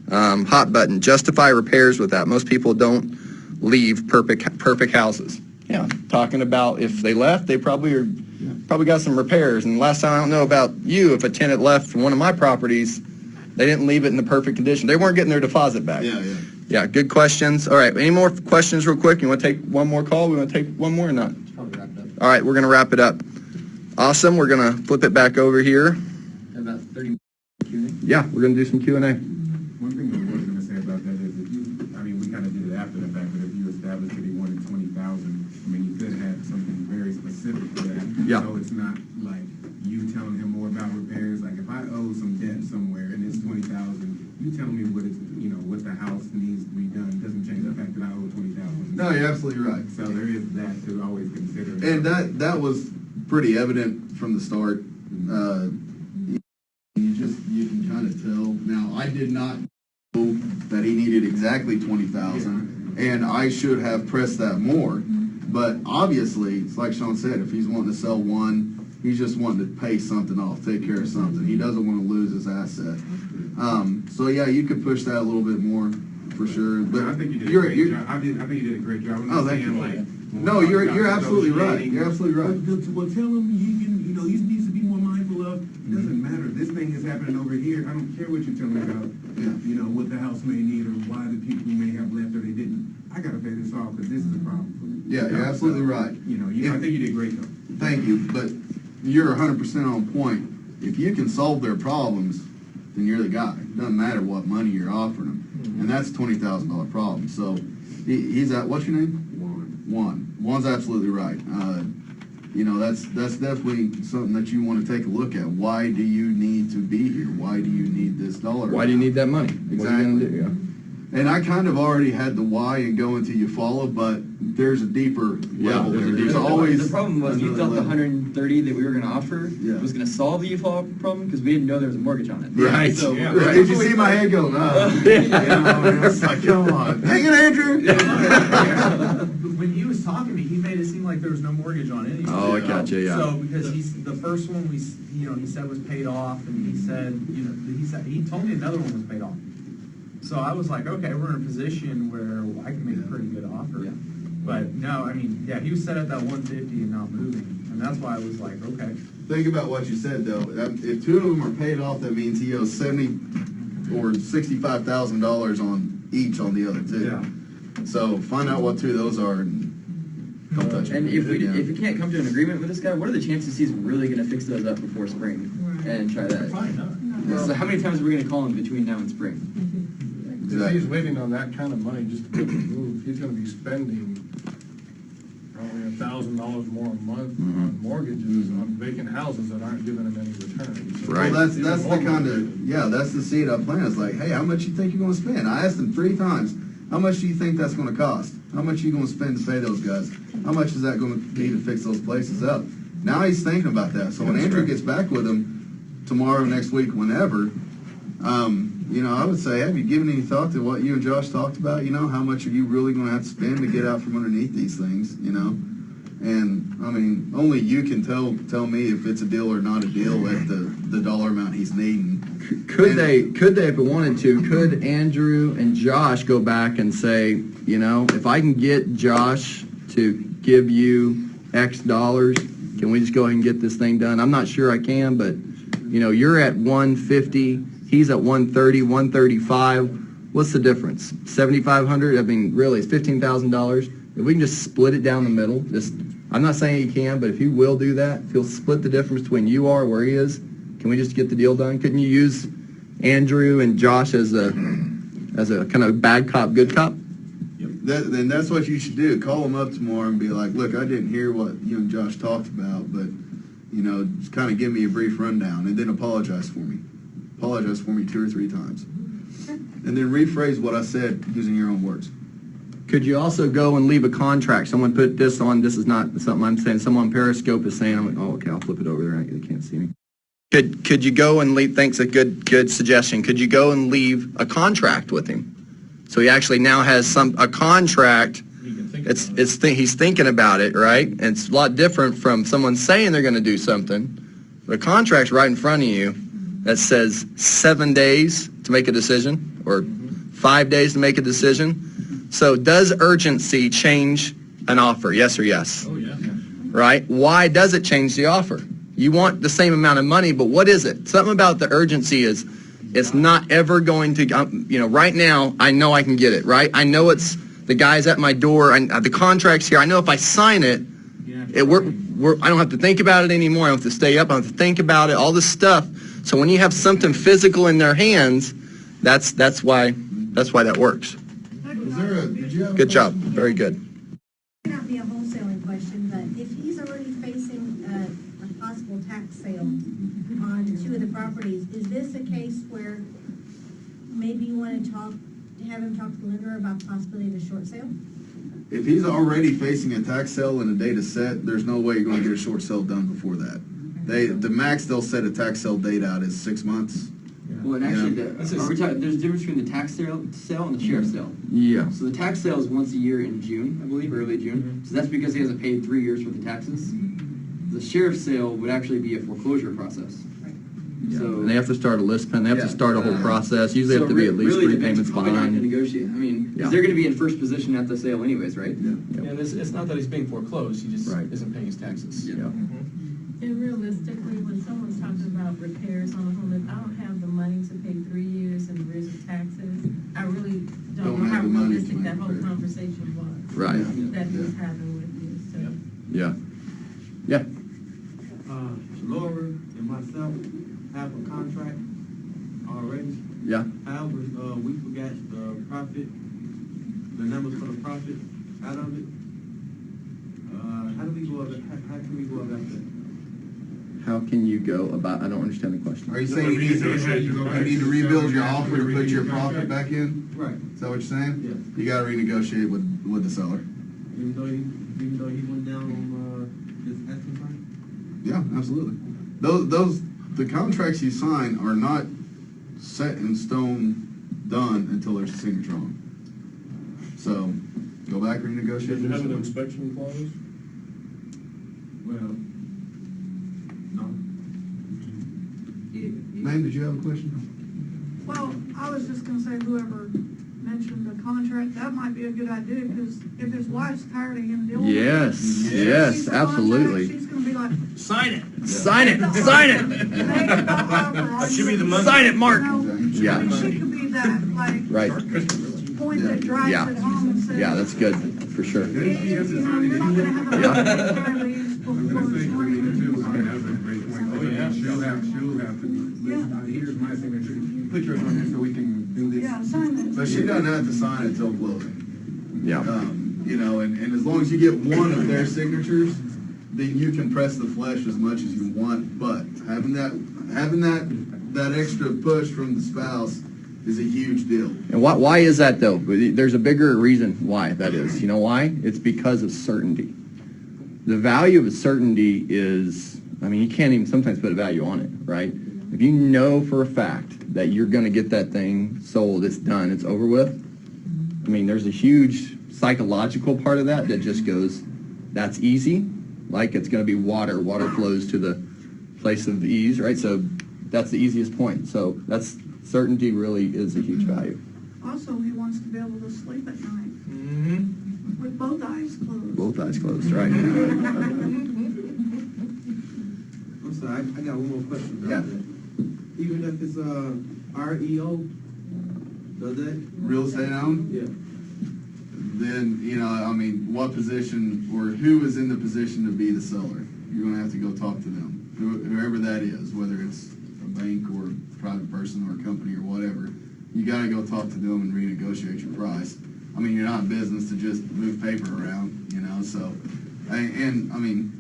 [SPEAKER 11] Hot button. Justify repairs with that. Most people don't leave perfect houses. Yeah, talking about if they left, they probably got some repairs. And last time, I don't know about you, if a tenant left from one of my properties, they didn't leave it in the perfect condition. They weren't getting their deposit back.
[SPEAKER 8] Yeah.
[SPEAKER 11] Yeah, good questions. All right, any more questions real quick? You want to take one more call? We want to take one more or not?
[SPEAKER 6] Probably wrap it up.
[SPEAKER 11] All right, we're going to wrap it up. Awesome. We're going to flip it back over here.
[SPEAKER 6] About 30 Q&A.
[SPEAKER 11] Yeah, we're going to do some Q&A.
[SPEAKER 5] One thing that I was going to say about that is, if you, I mean, we kind of did it after the fact, but if you established that he wanted 20,000, I mean, you could have something very specific for that.
[SPEAKER 11] Yeah.
[SPEAKER 5] So it's not like you telling him more about repairs. Like if I owe some debt somewhere and it's 20,000, you telling me what it's, you know, what the house needs to be done doesn't change the fact that I owe 20,000.
[SPEAKER 8] No, you're absolutely right.
[SPEAKER 5] So there is that to always consider.
[SPEAKER 8] And that was pretty evident from the start. You can kind of tell. Now, I did not know that he needed exactly 20,000, and I should have pressed that more. But obviously, it's like Sean said, if he's wanting to sell one, he's just wanting to pay something off, take care of something. He doesn't want to lose his asset. So yeah, you could push that a little bit more for sure. But
[SPEAKER 5] I think you did a great job. I think you did a great job. I'm not
[SPEAKER 8] thank
[SPEAKER 5] saying
[SPEAKER 8] you.
[SPEAKER 5] like.
[SPEAKER 8] No, you're absolutely right. You're absolutely right.
[SPEAKER 5] Well, tell him he needs to be more mindful of. It doesn't matter. This thing is happening over here. I don't care what you're telling me about. You know what the house may need or why the people may have left or they didn't. I gotta pay this off because this is a problem for me.
[SPEAKER 8] Yeah, you're absolutely right.
[SPEAKER 5] You know, I think you did great though.
[SPEAKER 8] Thank you, but you're 100% on point. If you can solve their problems, then you're the guy. It doesn't matter what money you're offering them, and that's $20,000 problem. So he's at, what's your name? Juan's absolutely right. You know, that's definitely something that you want to take a look at. Why do you need to be here? Why do you need this dollar?
[SPEAKER 11] Why do you need that money? What are you gonna do? Yeah.
[SPEAKER 8] And I kind of already had the why and go until you follow, but there's a deeper level there. There's always
[SPEAKER 6] The problem was you thought the 130 that we were going to offer
[SPEAKER 8] Yeah.
[SPEAKER 6] was going to solve the problem because we didn't know there was a mortgage on it.
[SPEAKER 11] Right.
[SPEAKER 6] So,
[SPEAKER 11] Yeah.
[SPEAKER 8] Did you see my head go? You know, it's like, come on, dang it, Andrew.
[SPEAKER 13] When he was talking to me, he made it seem like there was no mortgage on anything.
[SPEAKER 11] Oh, I gotcha, yeah.
[SPEAKER 13] So because the first one he said was paid off, and he said, he told me another one was paid off. So I was like, okay, we're in a position where I can make a pretty good offer.
[SPEAKER 6] Yeah.
[SPEAKER 13] But no, I mean, yeah, he was set at that 150 and not moving, and that's why I was like, okay.
[SPEAKER 8] Think about what you said, though. If two of them are paid off, that means he owes $70,000 or $65,000 on each on the other two.
[SPEAKER 13] Yeah.
[SPEAKER 8] So find out what two of those are and don't touch it.
[SPEAKER 6] And if we can't come to an agreement with this guy, what are the chances he's really going to fix those up before spring and try that?
[SPEAKER 3] Probably not.
[SPEAKER 6] So how many times are we going to call him between now and spring?
[SPEAKER 14] If he's waiting on that kind of money just to make a move, he's gonna be spending probably $1,000 more a month on mortgages on vacant houses that aren't giving him any returns. So
[SPEAKER 11] Right.
[SPEAKER 8] Well,
[SPEAKER 14] it's
[SPEAKER 8] that's
[SPEAKER 14] even
[SPEAKER 8] the
[SPEAKER 14] more
[SPEAKER 8] kind of, yeah, that's the seed I plan. It's like, hey, how much you think you're gonna spend? I asked him 3 times. How much do you think that's gonna cost? How much are you gonna spend to pay those guys? How much is that gonna be to fix those places up? Now he's thinking about that. So when Andrew gets back with him tomorrow, next week, whenever, you know, I would say, have you given any thought to what you and Josh talked about? You know, how much are you really gonna have to spend to get out from underneath these things, you know? And, I mean, only you can tell me if it's a deal or not a deal at the dollar amount he's needing.
[SPEAKER 11] Could they, if it wanted to, could Andrew and Josh go back and say, you know, if I can get Josh to give you X dollars, can we just go ahead and get this thing done? I'm not sure I can, but, you know, you're at 150, he's at 130, 135. What's the difference? 7,500? I mean, really, it's $15,000. If we can just split it down the middle, I'm not saying he can, but if he will do that, if he'll split the difference between you are where he is, can we just get the deal done? Couldn't you use Andrew and Josh as a kind of bad cop, good cop?
[SPEAKER 8] Then that's what you should do. Call him up tomorrow and be like, look, I didn't hear what you and Josh talked about, but, you know, just kind of give me a brief rundown and then apologize for me. Apologize for me 2 or 3 times. And then rephrase what I said using your own words.
[SPEAKER 11] Could you also go and leave a contract? Someone put this on, this is not something I'm saying, someone on Periscope is saying, I'm like, oh, okay, I'll flip it over there, they can't see me. Could you go and leave, thanks, a good suggestion, could you go and leave a contract with him? So he actually now has a contract, he's thinking about it, right? And it's a lot different from someone saying they're gonna do something. The contract's right in front of you that says 7 days to make a decision, or 5 days to make a decision. So does urgency change an offer, yes or yes? Oh, yeah. Right? Why does it change the offer? You want the same amount of money, but what is it? Something about the urgency is it's not ever going to, you know, right now, I know I can get it, right? I know it's the guy's at my door, the contract's here. I know if I sign it, I don't have to think about it anymore. I don't have to stay up. I don't have to think about it, all this stuff. So when you have something physical in their hands, that's why that works. Good job. Very good.
[SPEAKER 15] It may not be a wholesaling question, but if he's already facing a possible tax sale on 2 of the properties, is this a case where maybe you want to have him talk to the lender about the possibility of a short sale?
[SPEAKER 8] If he's already facing a tax sale and a date is set, there's no way you're going to get a short sale done before that. The max they'll set a tax sale date out is 6 months.
[SPEAKER 6] Well, and actually, there's a difference between the tax sale and the sheriff's sale.
[SPEAKER 11] Yeah.
[SPEAKER 6] So the tax sale is once a year in June, I believe, early June. So that's because he hasn't paid 3 years for the taxes. The sheriff's sale would actually be a foreclosure process.
[SPEAKER 11] Yeah.
[SPEAKER 6] So
[SPEAKER 11] And they have to start a list pen. They have to start a whole process. Usually have to be at least
[SPEAKER 6] really
[SPEAKER 11] 3 payments
[SPEAKER 6] probably not
[SPEAKER 11] behind.
[SPEAKER 6] going to negotiate. I mean,
[SPEAKER 11] Yeah.
[SPEAKER 6] they're going to be in first position at the sale anyways, right?
[SPEAKER 2] Yeah, and it's not that he's being foreclosed, he just
[SPEAKER 11] Right.
[SPEAKER 2] isn't paying his taxes.
[SPEAKER 11] Yeah.
[SPEAKER 16] And realistically, when someone's talking about repairs on a home, if I don't have the money to pay 3 years in arrears of taxes, I really don't know how realistic that whole conversation was.
[SPEAKER 11] Right.
[SPEAKER 16] That he was having with you, so.
[SPEAKER 11] Yeah. Yeah.
[SPEAKER 17] Laura and myself have a contract already.
[SPEAKER 11] Yeah.
[SPEAKER 17] However, we forgot the profit, the numbers for the profit out of it. How do we go about, how can we go about that?
[SPEAKER 11] How can you go about, I don't understand the question.
[SPEAKER 8] Are you saying you need to rebuild your offer to put your profit back in?
[SPEAKER 17] Right.
[SPEAKER 8] Is that what you're saying?
[SPEAKER 17] Yeah.
[SPEAKER 8] You gotta renegotiate with the seller.
[SPEAKER 17] Even though he went down on his asking price?
[SPEAKER 8] Yeah, absolutely. The contracts you sign are not set in stone done until there's a signature on them. So, go back, renegotiate.
[SPEAKER 14] Does it have an inspection clause?
[SPEAKER 17] Well, no.
[SPEAKER 8] Ma'am, did you have a question?
[SPEAKER 10] Well, I was just gonna say whoever mentioned the contract, that might be a good idea, because if his wife's tired of him dealing with it.
[SPEAKER 11] Yes, yes,
[SPEAKER 10] she's
[SPEAKER 11] absolutely.
[SPEAKER 10] She's gonna be like,
[SPEAKER 11] Sign it. Sign it. Sign it.
[SPEAKER 10] That
[SPEAKER 11] should be the money. Sign it, Mark. Yeah.
[SPEAKER 10] She could be that, like,
[SPEAKER 11] Right.
[SPEAKER 10] point that drives
[SPEAKER 11] Yeah.
[SPEAKER 10] it home and says.
[SPEAKER 11] Yeah, that's good, for sure.
[SPEAKER 10] You know, you're not gonna have a
[SPEAKER 11] Yeah.
[SPEAKER 10] leaves before it's
[SPEAKER 14] Oh, yeah, she'll have to, here's my signature, put yours on there so we can do this.
[SPEAKER 10] Yeah, sign it.
[SPEAKER 8] But she doesn't have to sign it till closing.
[SPEAKER 11] Yeah.
[SPEAKER 8] You know, and as long as you get one of their signatures, then you can press the flesh as much as you want, but having that extra push from the spouse is a huge deal.
[SPEAKER 6] And why is that though? There's a bigger reason why that is. You know why? It's because of certainty. The value of certainty is, I mean, you can't even sometimes put a value on it, right? If you know for a fact that you're going to get that thing sold, it's done, it's over with, I mean, there's a huge psychological part of that just goes, that's easy, like it's going to be water. Water flows to the place of ease, right? So that's the easiest point. So that's certainty really is a huge value.
[SPEAKER 10] Also, he wants to be able to sleep at night with both eyes closed.
[SPEAKER 6] Both eyes closed, right?
[SPEAKER 17] I'm sorry, I got one more question about that. Even if it's REO, does that?
[SPEAKER 8] Real estate owned?
[SPEAKER 17] Yeah.
[SPEAKER 8] Then, you know, I mean, what position or who is in the position to be the seller? You're going to have to go talk to them, whoever that is, whether it's a bank or a private person or a company or whatever. You got to go talk to them and renegotiate your price. I mean, you're not in business to just move paper around, you know, so, and I mean,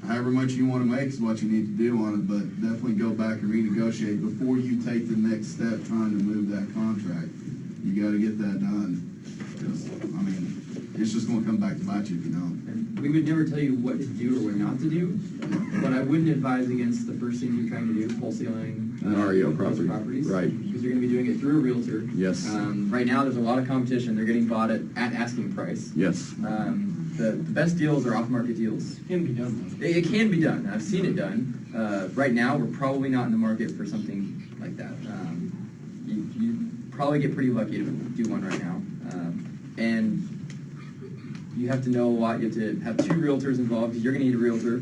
[SPEAKER 8] however much you want to make is what you need to do on it, but definitely go back and renegotiate before you take the next step trying to move that contract. You got to get that done. I mean, it's just going to come back to bite you if you don't.
[SPEAKER 6] We would never tell you what to do or what not to do, but I wouldn't advise against the first thing you're trying to do, wholesaling
[SPEAKER 4] REO
[SPEAKER 6] properties.
[SPEAKER 4] Right.
[SPEAKER 6] Because you're going to be doing it through a realtor.
[SPEAKER 4] Yes.
[SPEAKER 6] Right now, there's a lot of competition. They're getting bought at asking price.
[SPEAKER 4] Yes.
[SPEAKER 6] The best deals are off-market deals.
[SPEAKER 2] It can be done.
[SPEAKER 6] It can be done. I've seen it done. Right now, we're probably not in the market for something like that. You probably get pretty lucky to do one right now. And you have to know a lot. You have to have 2 realtors involved because you're going to need a realtor.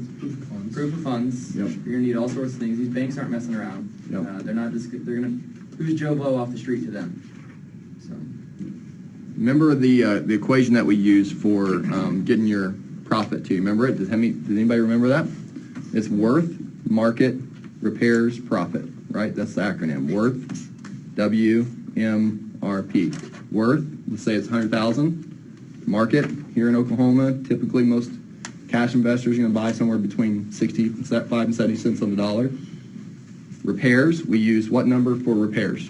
[SPEAKER 6] Proof of funds.
[SPEAKER 4] Yep.
[SPEAKER 6] You're going to need all sorts of things. These banks aren't messing around.
[SPEAKER 4] Yep.
[SPEAKER 6] They're not just. They're going to. Who's Joe Blow off the street to them? So.
[SPEAKER 4] Remember the equation that we use for getting your profit to you? Remember it? Does anybody remember that? It's worth, market, repairs, profit, right? That's the acronym. Worth, WMRP. Worth, let's say it's 100,000. Market, here in Oklahoma, typically most cash investors are going to buy somewhere between 65 and 70 cents on the dollar. Repairs, we use what number for repairs?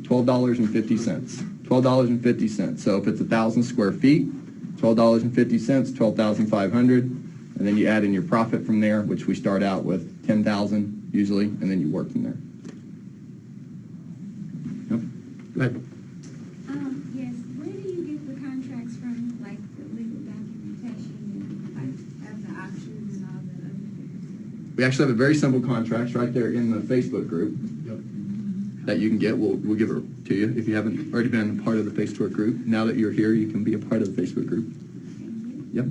[SPEAKER 4] $12.50. $12.50. So if it's 1,000 square feet, $12.50, 12,500, and then you add in your profit from there, which we start out with 10,000 usually, and then you work from there. Yep. Go ahead.
[SPEAKER 15] Yes, where do you get the contracts from, like the legal documentation and like have the options and all the other things?
[SPEAKER 4] We actually have a very simple contract right there in the Facebook group that you can get. We'll give it to you if you haven't already been a part of the Facebook group. Now that you're here, you can be a part of the Facebook group. Yep.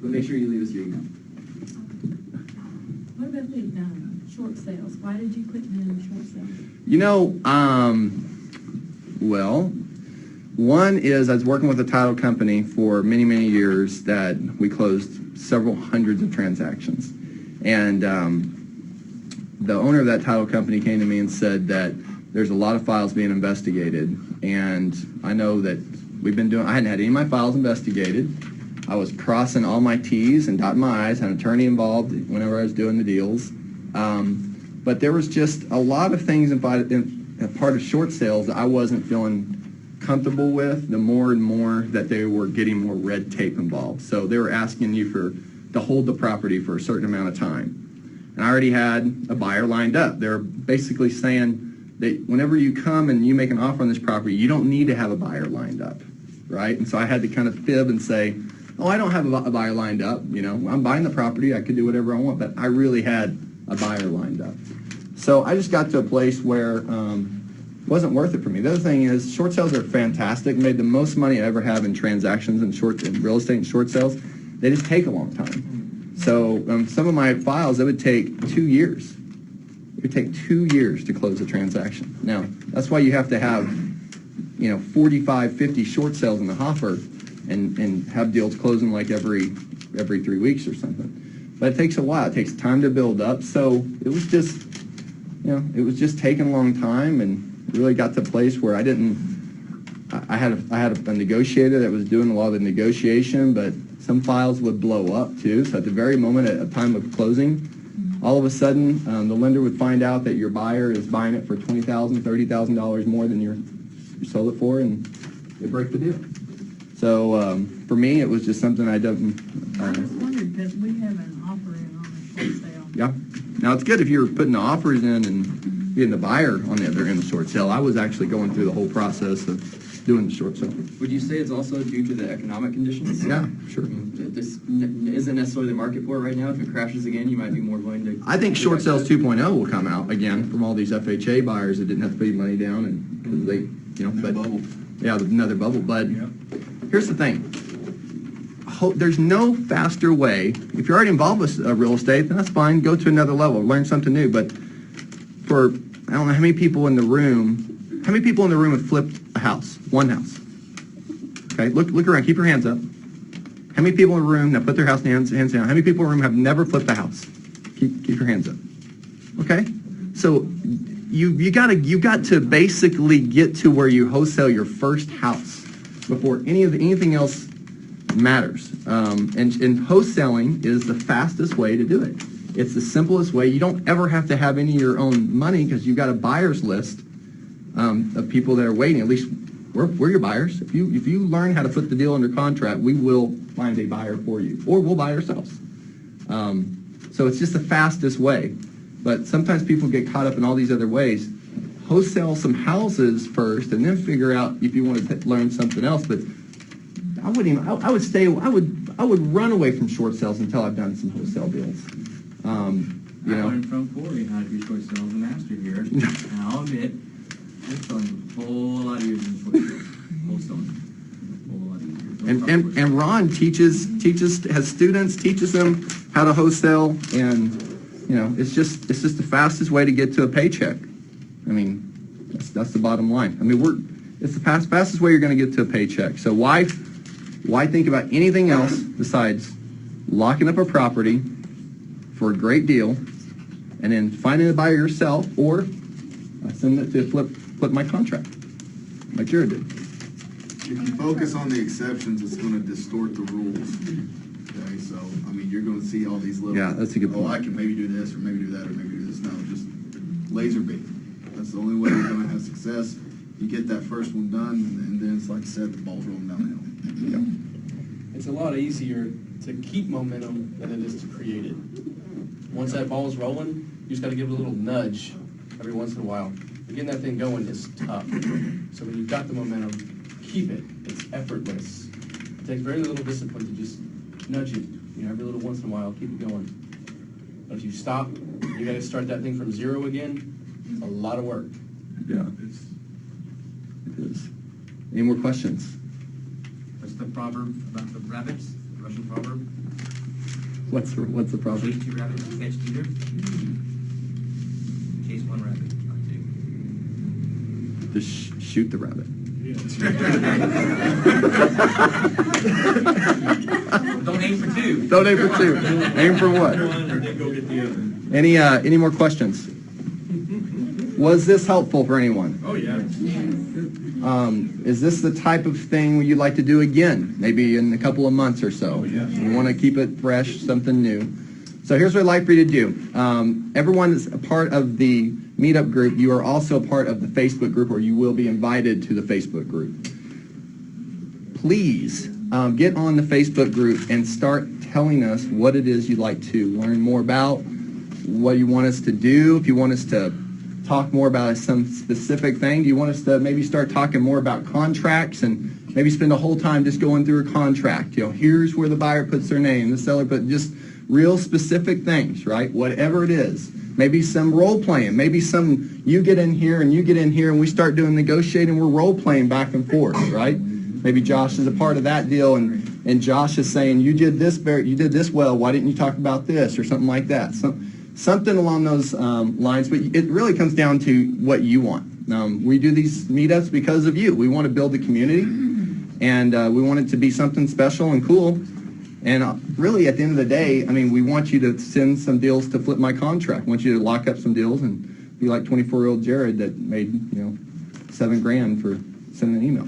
[SPEAKER 6] But make sure you leave us your email.
[SPEAKER 16] What about the short sales? Why did you quit doing short sales?
[SPEAKER 4] You know, well, one is I was working with a title company for many, many years that we closed several hundreds of transactions. And the owner of that title company came to me and said that there's a lot of files being investigated. And I know that I hadn't had any of my files investigated. I was crossing all my T's and dotting my I's, had an attorney involved whenever I was doing the deals. But there was just a lot of things in part of short sales that I wasn't feeling comfortable with, the more and more that they were getting more red tape involved. So they were asking you to hold the property for a certain amount of time. And I already had a buyer lined up. They're basically saying that whenever you come and you make an offer on this property, you don't need to have a buyer lined up, right? And so I had to kind of fib and say, oh, I don't have a buyer lined up. You know, I'm buying the property. I could do whatever I want, but I really had a buyer lined up. So I just got to a place where it wasn't worth it for me. The other thing is short sales are fantastic. Made the most money I ever have in transactions in real estate and short sales. They just take a long time. So some of my files, it would take 2 years. It would take 2 years to close a transaction. Now, that's why you have to have, 45, 50 short sales in the hopper and have deals closing like every 3 weeks or something. But it takes a while. It takes time to build up. So it was just, it was just taking a long time, and really got to a place where I had a negotiator that was doing a lot of the negotiation, but some files would blow up too. So at the very moment at a time of closing,
[SPEAKER 11] all of a sudden, the lender would find out that your buyer is buying it for $20,000, $30,000 more than you sold it for, and they break the deal. So for me, it was just something I didn't.
[SPEAKER 16] I just wondered, because we have an offer in on a short sale.
[SPEAKER 11] Yeah. Now, it's good if you're putting the offers in and being the buyer on the other end of the short sale. I was actually going through the whole process of doing the short sale.
[SPEAKER 6] Would you say it's also due to the economic conditions?
[SPEAKER 11] Yeah, sure.
[SPEAKER 6] This isn't necessarily the market for it right now. If it crashes again, you might be more willing to...
[SPEAKER 11] I think short sales 2.0 will come out again from all these FHA buyers that didn't have to pay money down, and because they, you know, but
[SPEAKER 8] bubble.
[SPEAKER 11] yeah, another bubble. But here's the thing: there's no faster way. If you're already involved with real estate, then that's fine. Go to another level, learn something new. But for I don't know how many people in the room, have flipped a house, one house. Okay, look around. Keep your hands up. How many people in the room, now put their hands down, how many people in the room have never flipped a house? Keep your hands up. Okay? So you got to basically get to where you wholesale your first house before anything else matters. And wholesaling is the fastest way to do it. It's the simplest way. You don't ever have to have any of your own money because you've got a buyer's list of people that are waiting. At least we're your buyers. If you learn how to put the deal under contract, we will find a buyer for you, or we'll buy ourselves. So it's just the fastest way. But sometimes people get caught up in all these other ways. Wholesale some houses first, and then figure out if you want to learn something else. But I would run away from short sales until I've done some wholesale deals.
[SPEAKER 18] I learned from Corey how to do short sales and master here, and I'll admit, I'm selling a whole lot easier than short sales. Wholesaling, a whole lot easier.
[SPEAKER 11] And Ron has students, teaches them how to wholesale, and you know, it's just the fastest way to get to a paycheck. I mean, that's the bottom line. I mean, it's the fastest way you're going to get to a paycheck. So why think about anything else besides locking up a property for a great deal, and then finding a buyer yourself, or sending it to flip my contract, like Jared did.
[SPEAKER 8] If you focus on the exceptions, it's going to distort the rules. Okay, so I mean, you're going to see all these little.
[SPEAKER 11] Yeah, that's a good point.
[SPEAKER 8] Oh, I can maybe do this, or maybe do that, or maybe do this. No, just laser beam. That's the only way you're going to have success. You get that first one done, and then it's like I said, the ball's rolling downhill.
[SPEAKER 11] Yeah.
[SPEAKER 2] It's a lot easier to keep momentum than it is to create it. Once that ball is rolling, you just got to give it a little nudge every once in a while. But getting that thing going is tough. So when you've got the momentum, keep it. It's effortless. It takes very little discipline to just nudge it. You know, every little once in a while, keep it going. But if you stop, you got to start that thing from zero again. It's a lot of work.
[SPEAKER 11] Yeah, it is. Any more questions?
[SPEAKER 18] What's the proverb about the rabbits? The Russian proverb?
[SPEAKER 11] What's the problem?
[SPEAKER 18] Chase 2 rabbits, you catch either. Chase 1 rabbit, not 2.
[SPEAKER 11] Just shoot the rabbit.
[SPEAKER 18] Don't aim for 2.
[SPEAKER 11] Don't aim for 2. Aim for what?
[SPEAKER 18] One and then go get the other.
[SPEAKER 11] Any more questions? Was this helpful for anyone?
[SPEAKER 18] Oh, yeah.
[SPEAKER 11] Is this the type of thing you'd like to do again, maybe in a couple of months or so? You want to keep it fresh, something new. So here's what I'd like for you to do. Everyone is a part of the Meetup group. You are also a part of the Facebook group, or you will be invited to the Facebook group. Please get on the Facebook group and start telling us what it is you'd like to learn more about, what you want us to do, if you want us to talk more about some specific thing. Do you want us to maybe start talking more about contracts and maybe spend a whole time just going through a contract? You know, here's where the buyer puts their name, the seller put just real specific things, right? Whatever it is. Maybe some role playing. Maybe some you get in here and you get in here and we start doing negotiating. We're role playing back and forth, right? Maybe Josh is a part of that deal, and Josh is saying, you did this well. Why didn't you talk about this, or something like that? Something along those lines, but it really comes down to what you want. We do these meetups because of you. We want to build a community, and we want it to be something special and cool. And really, at the end of the day, I mean, we want you to send some deals to flip my contract. We want you to lock up some deals and be like 24-year-old Jared that made, $7 grand for sending an email.